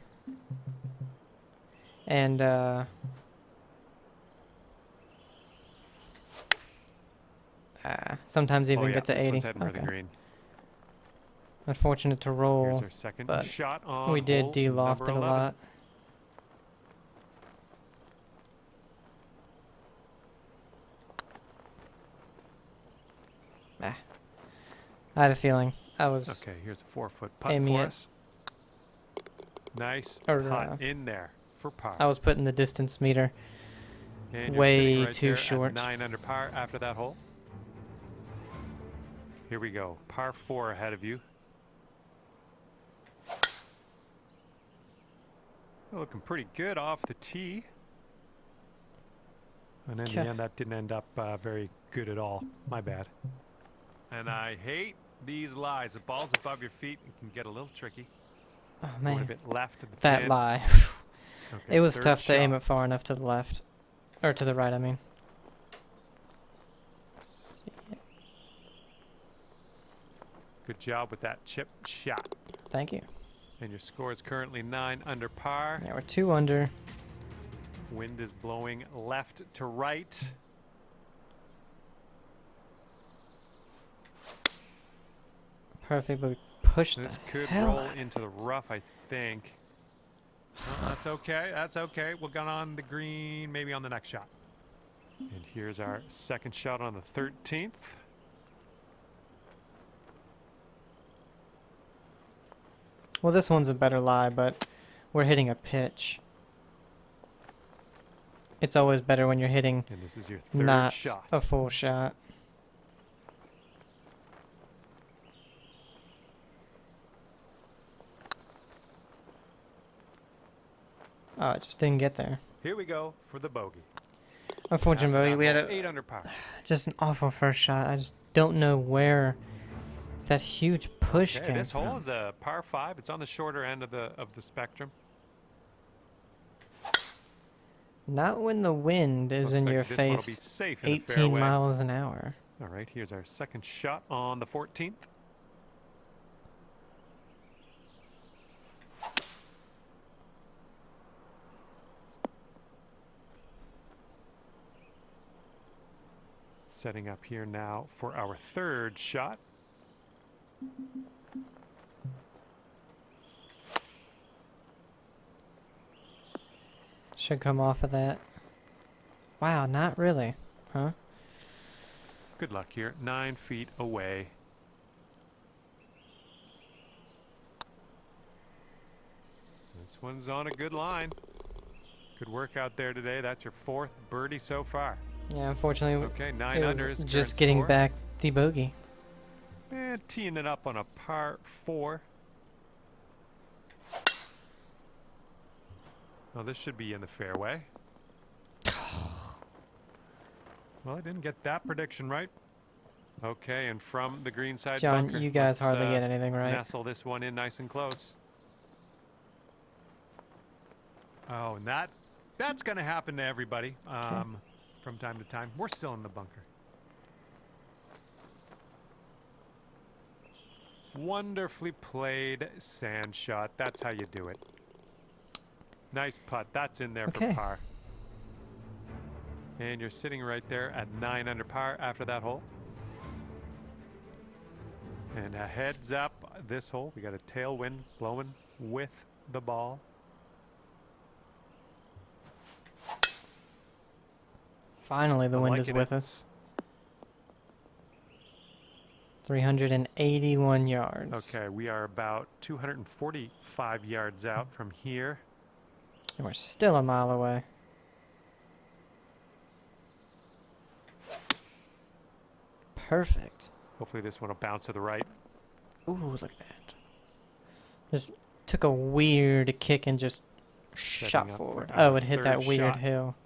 And sometimes even Oh, yeah, get to this 80. one's heading for the Okay. green. Unfortunate to Here's roll. our second but shot on We did hole de-loft it number a 11. lot. I had a feeling I was Okay, here's a 4-foot putt aiming for it. us. Nice Or, putt in there for par. I was putting the distance meter And you're way sitting right too there at short. 9 under par after that hole. Here we go. Par 4 ahead of you. Looking pretty good off the tee. And in the Okay. end, that didn't end up very good at all. My bad. And I hate these lies. The ball's above your feet. It can get a little tricky. Oh Going a man, bit left of the that pin. lie. Okay, It was third tough to aim shot. it far enough to the left. Or to the right, I mean. Good job with that chip shot. Thank you. And your score is currently 9 under par. Yeah, we're 2 under. Wind is blowing left to right. Perfect, but we pushed This the could hell roll out of into the it. rough, I think. No, that's okay. That's okay. We'll get on the green, maybe on the next shot. And here's our second shot on the 13th. Well, this one's a better lie, but we're hitting a pitch. It's always better when you're hitting And this is your third not shot. a full shot. Oh, it just didn't get there. Here we go for the bogey. Unfortunately, After we that had hole, 8 under par. just an awful first shot. I just don't know where that huge push Okay, came this hole from. is a par 5. It's on the shorter end of the spectrum. Not when the wind is Looks in like your this one will be face safe in the 18 fairway. miles an hour. All right, here's our second shot on the 14th. Setting up here now for our third shot. Should come off of that. Wow, not really. Huh? Good luck here. 9 feet away. This one's on a good line. Good work out there today. That's your 4th birdie so far. Yeah, unfortunately, Okay, 9 it under was is the just current getting score. back the bogey. And teeing it up on a par 4. Oh, this should be in the fairway. Well, I didn't get that prediction right. Okay, and from the green side John, bunker, you guys let's, hardly get anything right. nestle this one in nice and close. Oh, and that's going to happen to everybody from time to time. We're still in the bunker. Wonderfully played sand shot. That's how you do it. Nice putt. That's in there for par. And you're sitting right there at 9 under par after that hole. And a heads up this hole. We got a tailwind blowing with the ball. Finally, the wind is with us. 381 yards. Okay, we are about 245 yards out from here. And we're still a mile away. Perfect. Hopefully this one will bounce to the right. Ooh, look at that. Just took a weird kick and just shot forward. Oh, it hit that weird hill.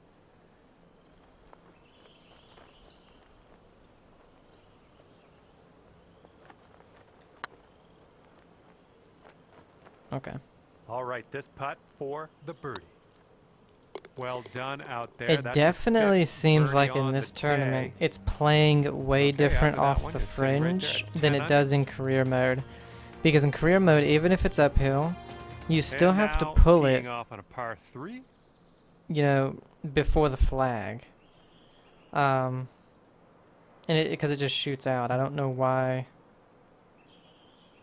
Okay. All right, this putt for the birdie. Well done out there. It definitely seems like in this tournament, it's playing way different off the fringe than it does in career mode. Because in career mode, even if it's uphill, you still have to pull it, off on a par 3. you know, before the flag. And because it just shoots out. I don't know why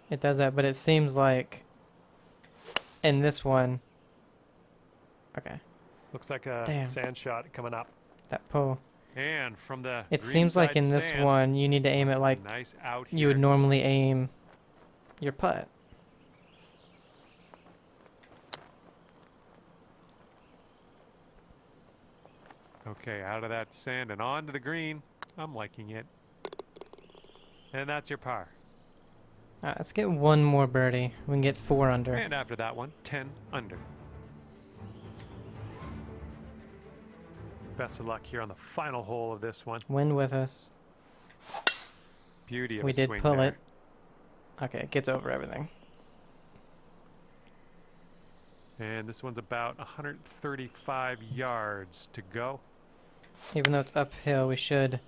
it does that, but it seems like in this one, okay. Looks like a sand shot coming up. That pull. And from the It seems like in this one, you need to aim it like nice out here. you would normally aim your putt. Okay, out of that sand and onto the green. I'm liking it. And that's your par. All right, let's get one more birdie. We can get 4 under. And after that one, 10 under. Best of luck here on the final hole of this one. Wind with us. Beauty of We a did swing pull there. it. Okay, it gets over everything. And this one's about 135 yards to go. Even though it's uphill, we should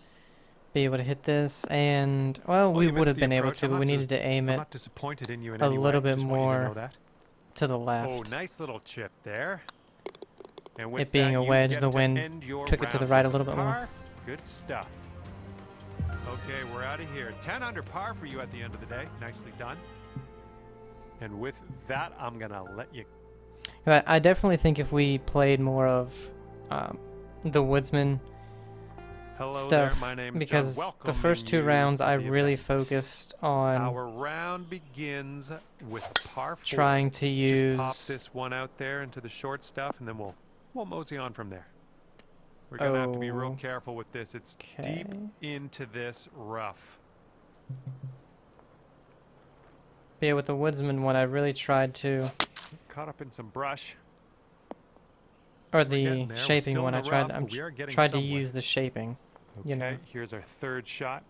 be able to hit this. And, well, we would have been able to, but we needed to aim I'm it not disappointed in you in a any way. little bit Just want you to know more that. to the Oh, left. nice little chip there. And with It being that, a you wedge, get the to wind end your took it to the round right a with little bit more. par. Good stuff. Okay, we're out of here. 10 under par for you at the end of the day. Nicely done. And with that, I'm going to let you. But I definitely think if we played more of the Woodsman Hello stuff, there, my name's because John. the first 2 Welcoming you rounds to I the really event. focused on Our round begins with a par 4. trying to Just pop use this one out there into the short stuff, and then we'll mosey on from there. We're going to have to be real careful with this. It's deep into this rough. But yeah, with the Woodsman one, I really tried to, Caught up in some brush. or getting the there. We're shaping still one. in I the tried. rough, I'm but we are getting tried to somewhere. use the shaping. Okay, You know. here's our third shot.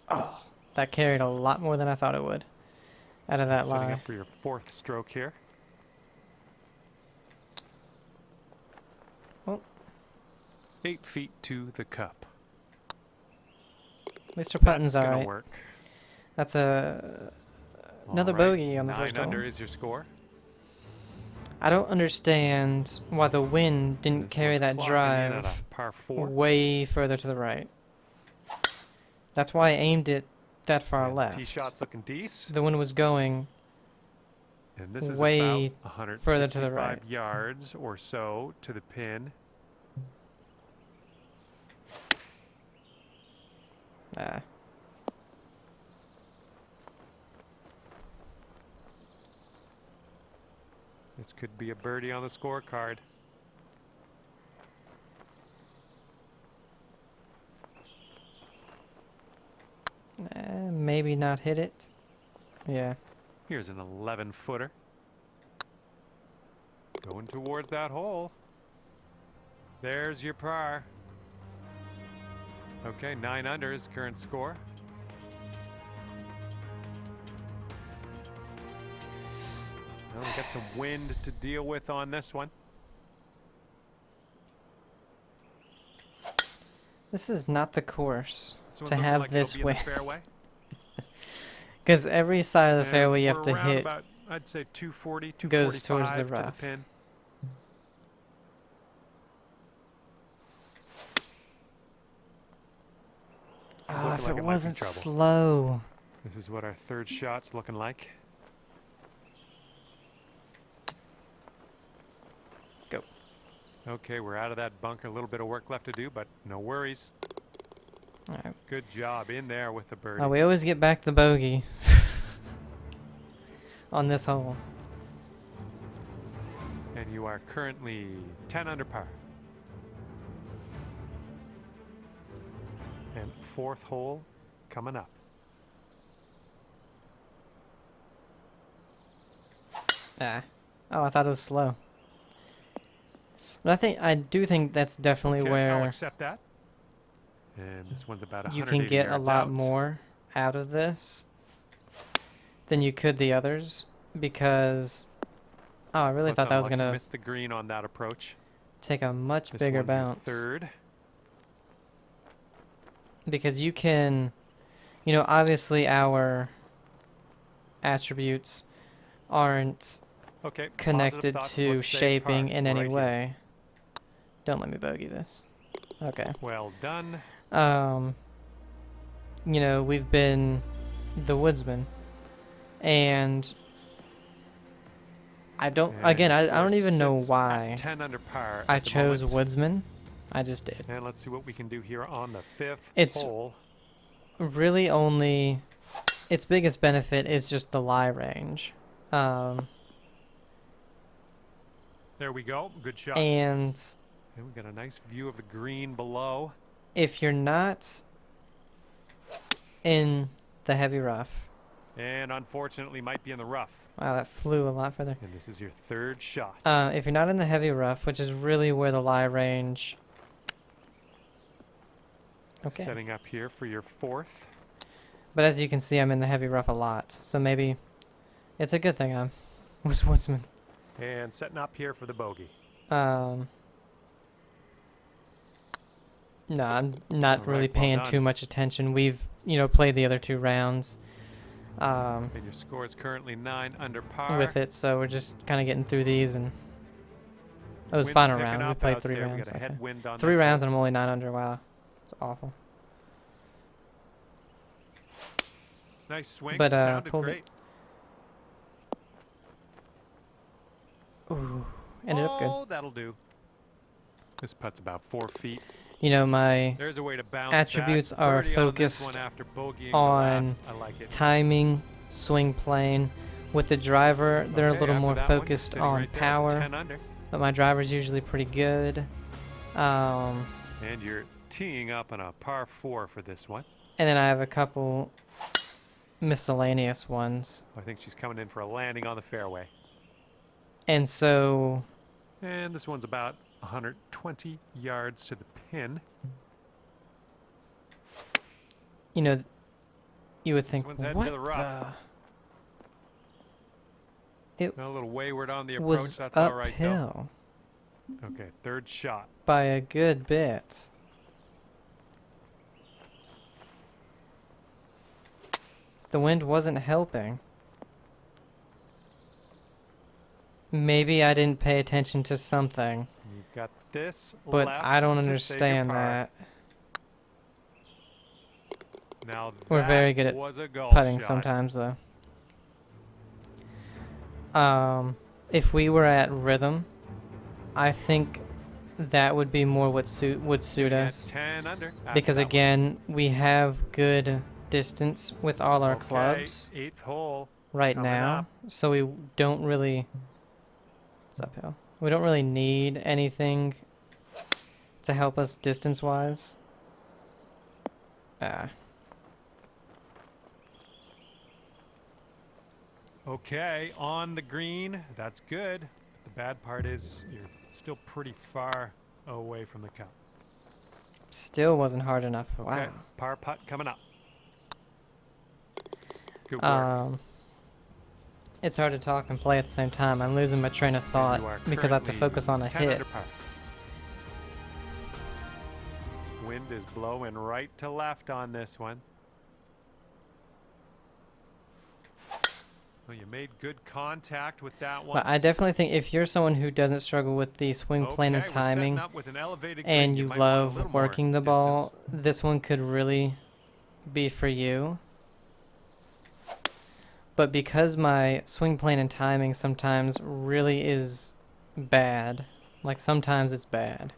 Oh, that carried a lot more than I thought it would. Out of that Setting lie. up for your 4th stroke here. Well, 8 feet to the cup. at least our putting's That's all gonna right. work. That's another All right, bogey on the 9 first hole. under is your score. I don't understand why the wind didn't This carry one's that clocking in at drive a par 4. way further to the right. That's why I aimed it that far And left. tee shot's looking decent. The wind was going And this is way about further to the 165 right. yards or so to the pin. Ah. This could be a birdie on the scorecard. Maybe not hit it. Yeah. Here's an 11-footer. Going towards that hole. There's your par. Okay, 9 under is current score. Well, we got some wind to deal with on this one. This is not the course This one's to looking have like it'll this be in the wind. fairway. Because every side of the And fairway you have we're to around hit about, I'd say 240, goes towards 245 the to rough. the pin. Oh, Looking if like it it might be wasn't trouble. slow. This is what our third shot's looking like. Go. Okay, we're out of that bunker. A little bit of work left to do, but no worries. All right. Good job in there with the birdie. Oh, we always get back the bogey on this hole. And you are currently 10 under par. And fourth hole coming up. Ah. Oh, I thought it was slow. But I do think that's definitely Okay, I'll where accept that. And this one's about you 180 can get a yards lot out. more out of this than you could the others, because oh, I really Looks thought that was unlucky. gonna Missed the green on that approach. take a much This bigger one's your bounce. third. Because you can, obviously our attributes aren't Okay. connected positive thoughts. to Let's say shaping par in any right here. way. Don't let me bogey this. Okay. Well done. We've been the woodsman, and I don't. And Again, your I don't score even know sits why at 10 under par I at the chose moment. woodsman. I just did. And let's see what we can do here on the fifth It's hole. really only its biggest benefit is just the lie range. There we go. Good shot. And And we got a nice view of the green below. if you're not in the heavy rough, And unfortunately might be in the rough. wow, that flew a lot further. And this is your third shot. If you're not in the heavy rough, which is really where the lie range. Okay. Setting up here for your fourth. But as you can see, I'm in the heavy rough a lot, so maybe it's a good thing I was woodsman. And setting up here for the bogey. No, I'm not All really right, well paying done. too much attention. We've, played the other 2 rounds And your score is currently 9 under par. with it, so we're just kind of getting through these, and it was Wind's final picking round. We up played out 3 there. rounds. We got a Okay. headwind on 3 this rounds, one. and I'm only 9 under. Wow, it's awful. Nice swing. But, Sounded pulled it. great. Ooh, ended up good. Oh, that'll do. This putt's about 4 feet. My There's a way to bounce attributes back. are Birdie on this focused one after bogeying on the last. I like it. timing, swing plane. With the driver, they're Okay, a little after more that one, focused sitting on right there at power, 10 under. but my driver's usually pretty good. And you're teeing up on a par 4 for this one. And then I have a couple miscellaneous ones. I think she's coming in for a landing on the fairway. And so, And this one's about 120 yards to the pin. you would think, one's heading what to the rough. A little wayward on the the approach. was That's all right, though. uphill Okay, third shot. by a good bit. The wind wasn't helping. Maybe I didn't pay attention to something, You've got this but left I don't to save your understand par. that. Now We're that very good at was a goal putting shot. sometimes, though. If we were at rhythm, I think that would be more what would suit Sitting at us. 10 under. after Because that one. again, we have good distance with all our Okay, clubs 8th hole. right coming now, up. so we don't really. It's uphill. We don't really need anything to help us distance-wise. Okay, on the green. That's good. The bad part is you're still pretty far away from the cup. Still wasn't hard enough. Okay, Wow. par putt coming up. Good work. It's hard to talk and play at the same time. I'm losing my train of thought You are because I have to currently focus on a 10 hit. under par. Wind is blowing right to left on this one. Well, you made good contact with that one. But I definitely think if you're someone who doesn't struggle with the swing plane and Okay, we're setting timing, up with an elevated green. and you might want a love little more working the distance. ball, this one could really be for you. But because my swing plane and timing sometimes really is bad, like sometimes it's bad,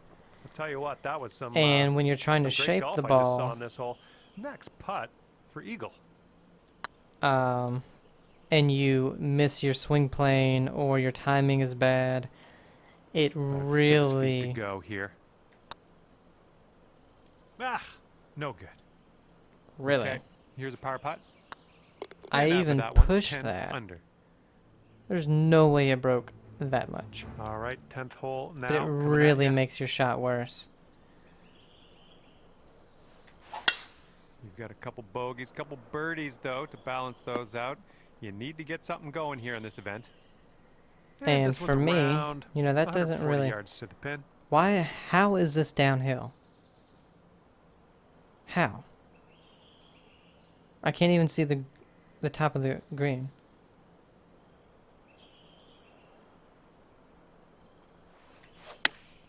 I'll tell you what, that was some. and when you're trying to some great shape golf the I just saw ball, on this hole. Next putt for eagle. and you miss your swing plane or your timing is bad, it About 6 feet to really, go here. Ah, no good. really. Okay, here's a par putt. I And after even that one, pushed 10 that. under. There's no way it broke that much. All right, 10th hole now. But it coming at really ya. makes your shot worse. You've got a couple bogeys, couple birdies though to balance those out. You need to get something going here in this event. And this for one's me, around you know, that doesn't 140 really... yards to the pin. Why? How is this downhill? How? I can't even see the top of the green.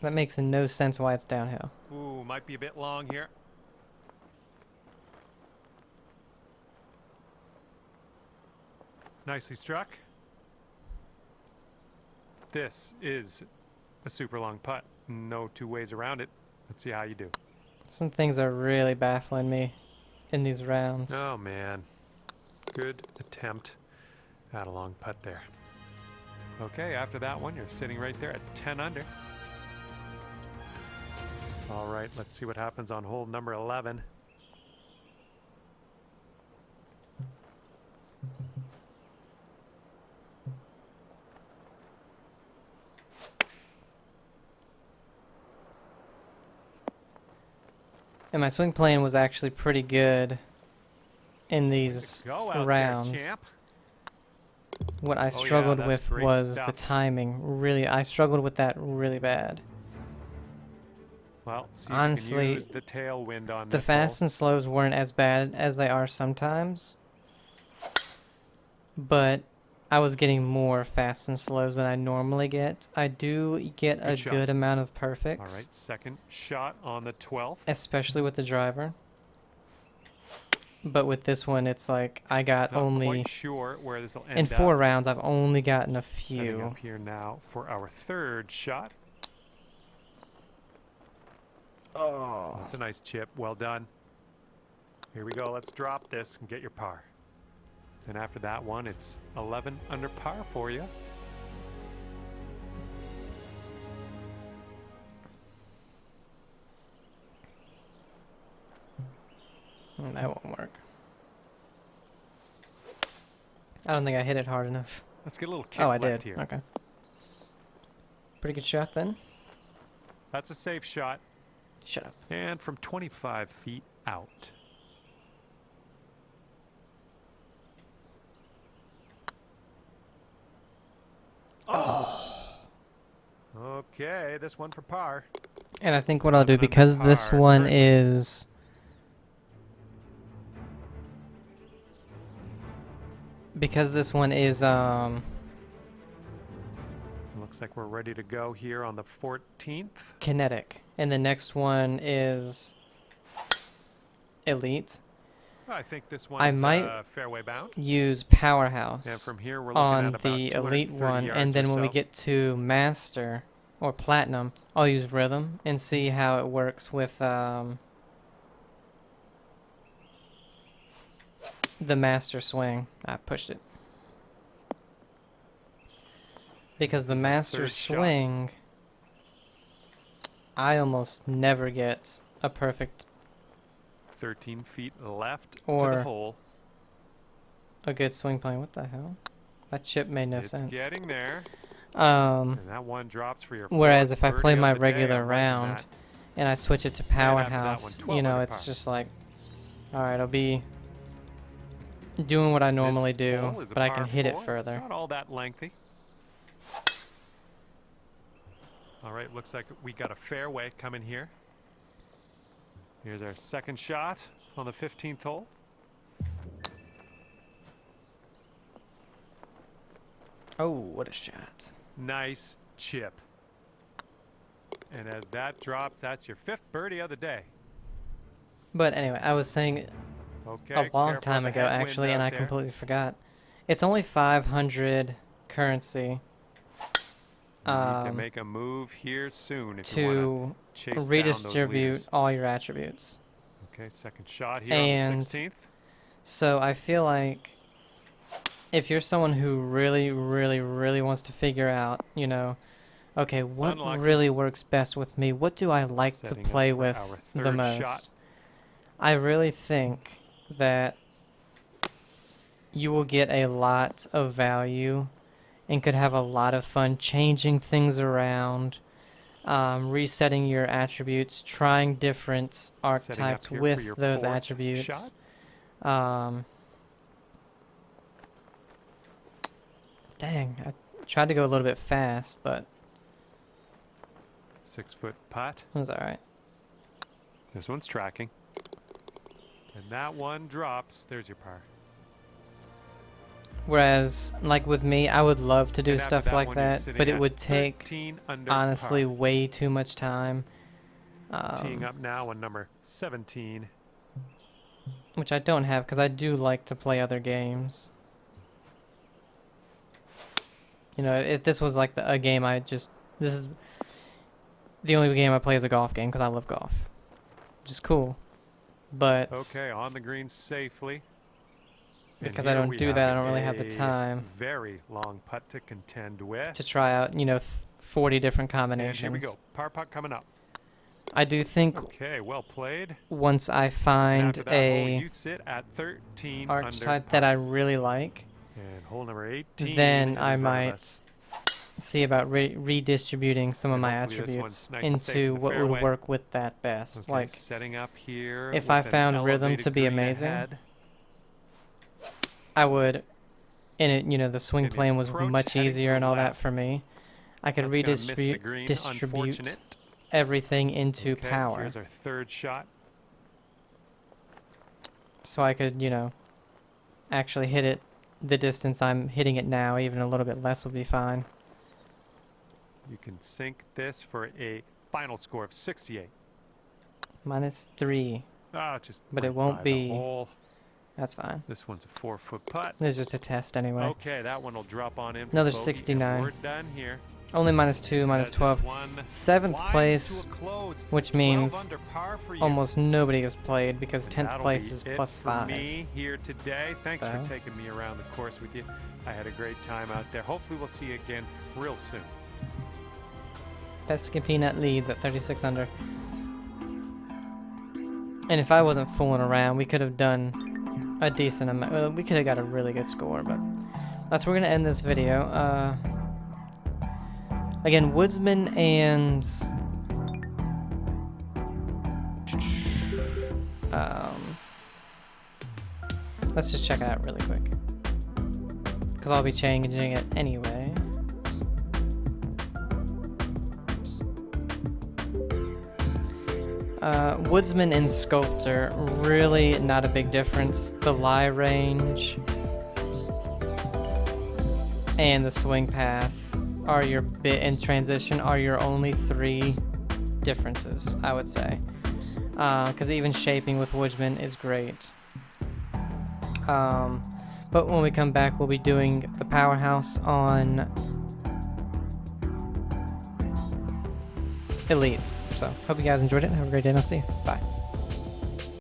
That makes no sense why it's downhill. Ooh, might be a bit long here. Nicely struck. This is a super long putt. No two ways around it. Let's see how you do. Some things are really baffling me in these rounds. Oh man. Good attempt at a long putt there. Okay, after that one, you're sitting right there at 10 under. All right, let's see what happens on hole number 11. And my swing plane was actually pretty good in these Go out rounds. there, champ. What I yeah, struggled that's with great was the stuff. timing. Really, I struggled with that really bad. Well, see Honestly, if you can use the tailwind on The this fasts hole. and slows weren't as bad as they are sometimes, but I was getting more fasts and slows than I normally get. I do get a Good shot. good amount of All perfects, right, second shot on the 12th. especially with the driver. But with this one, it's like I got Not only... quite sure where this will end In 4 up. rounds, I've only gotten a Setting few. up here now for our third shot. Oh. That's a nice chip. Well done. Here we go. Let's drop this and get your par. And after that one, it's 11 under par for you. That won't work. I don't think I hit it hard enough. Let's get a little kick Oh, I left did. here. Okay. Pretty good shot then. That's a safe shot. Shut up. And from 25 feet out. Oh. Okay, this one for par. And I think what I'll do, 11 under because this par, one third. is... Because this one is, Looks like we're ready to go here on the 14th. Kinetic. And the next one is Elite. I think this I one's might fairway bound. use Powerhouse And from here, we're looking on at about the Elite 230 one, yards and then or when we so. get to Master or Platinum, I'll use Rhythm and see how it works with the Master swing. I pushed it. Because the This is our Master third shot. swing, I almost never get a perfect 13 feet left to or the hole. a good swing plane. What the hell? That chip made no It's sense. getting there. Um, And that one drops for your whereas fourth if I birdie play of my the day, regular I'm liking round that. and I switch it to after that one, Powerhouse, 12 you know, under it's par. just like, all right, I'll be doing what I normally This do, hole is a but I par can hit it 4. further. It's not all that lengthy. All right, looks like we got a fairway coming here. Here's our second shot on the 15th hole. Oh, what a shot. Nice chip. And as that drops, that's your 5th birdie of the day. But anyway, I was saying Okay, a long careful time of the ago, headwind actually, and out I there. completely forgot. It's only 500 currency You need to make a move here soon if you want to to chase down those redistribute leaders. all your attributes. Okay, second shot here And on the 16th. so I feel like if you're someone who really, really, really wants to figure out, you know, okay, what Unlucky. really works best with me? What do I like to Setting up play for with our the third most? shot. I really think that you will get a lot of value and could have a lot of fun changing things around, resetting your attributes, trying different Setting up archetypes here for with your those fourth attributes. shot. Dang, I tried to go a little bit fast, but 6-foot putt. it was alright. This one's tracking. And that one drops. There's your par. Whereas, like with me, I would love to do And after stuff that like one, you're that, sitting but it at would take, 13 under honestly, par. way too much time. Teeing up now on number 17. Which I don't have because I do like to play other games. You know, if this was like a game this is the only game I play is a golf game because I love golf. Which is cool. But Okay, on the green safely. And because I here don't we do have that, I don't really have the a time Very long putt to contend with. to try out, you know, 40 different And combinations. here we go. Par putt coming up. I do think Okay, well played. once I And find after that hole, a you sit at 13 archetype under that par. I really like, And hole number 18 then is I in front of might us. see about redistributing some of And my hopefully this attributes one's nice and safe in into the what fairway. would work with that best. Okay, Like, setting up here if with I an found rhythm elevated to be green amazing, ahead. I would, and it, you know, the swing And plane was approach much heading to easier the and all that left. for me. I could That's gonna miss the redistribute green, distribute unfortunate. everything into Okay, power. Here's our third shot. So I could, you know, actually hit it the distance I'm hitting it now. Even a little bit less would be fine. You can sink this for a final score of 68. -3. Ah, just But it right won't by the be- hole. That's fine. This one's a 4-foot putt. This is just a test anyway. Okay, that one will drop on in. for Another bogey, and 69. We're done here. Only -2, As this -12. one 7th winds place, to a close. which 12 means under par for you. almost nobody has played because And 10th that'll place be is it for +5. me here today. Thanks So. for taking me around the course with you. I had a great time out there. Hopefully we'll see you again real soon. Pesca Peanut leads at 36 under. And if I wasn't fooling around, we could have done a decent amount. Well, we could have got a really good score, but that's where we're going to end this video. Again, Woodsman and let's just check it out really quick, because I'll be changing it anyway. Woodsman and Sculptor, really not a big difference. The lie range and the swing path are your bit and transition are your only 3 differences, I would say. Because even shaping with Woodsman is great. But when we come back, we'll be doing the powerhouse on Elite. So, hope you guys enjoyed it. Have a great day, and I'll see you. Bye.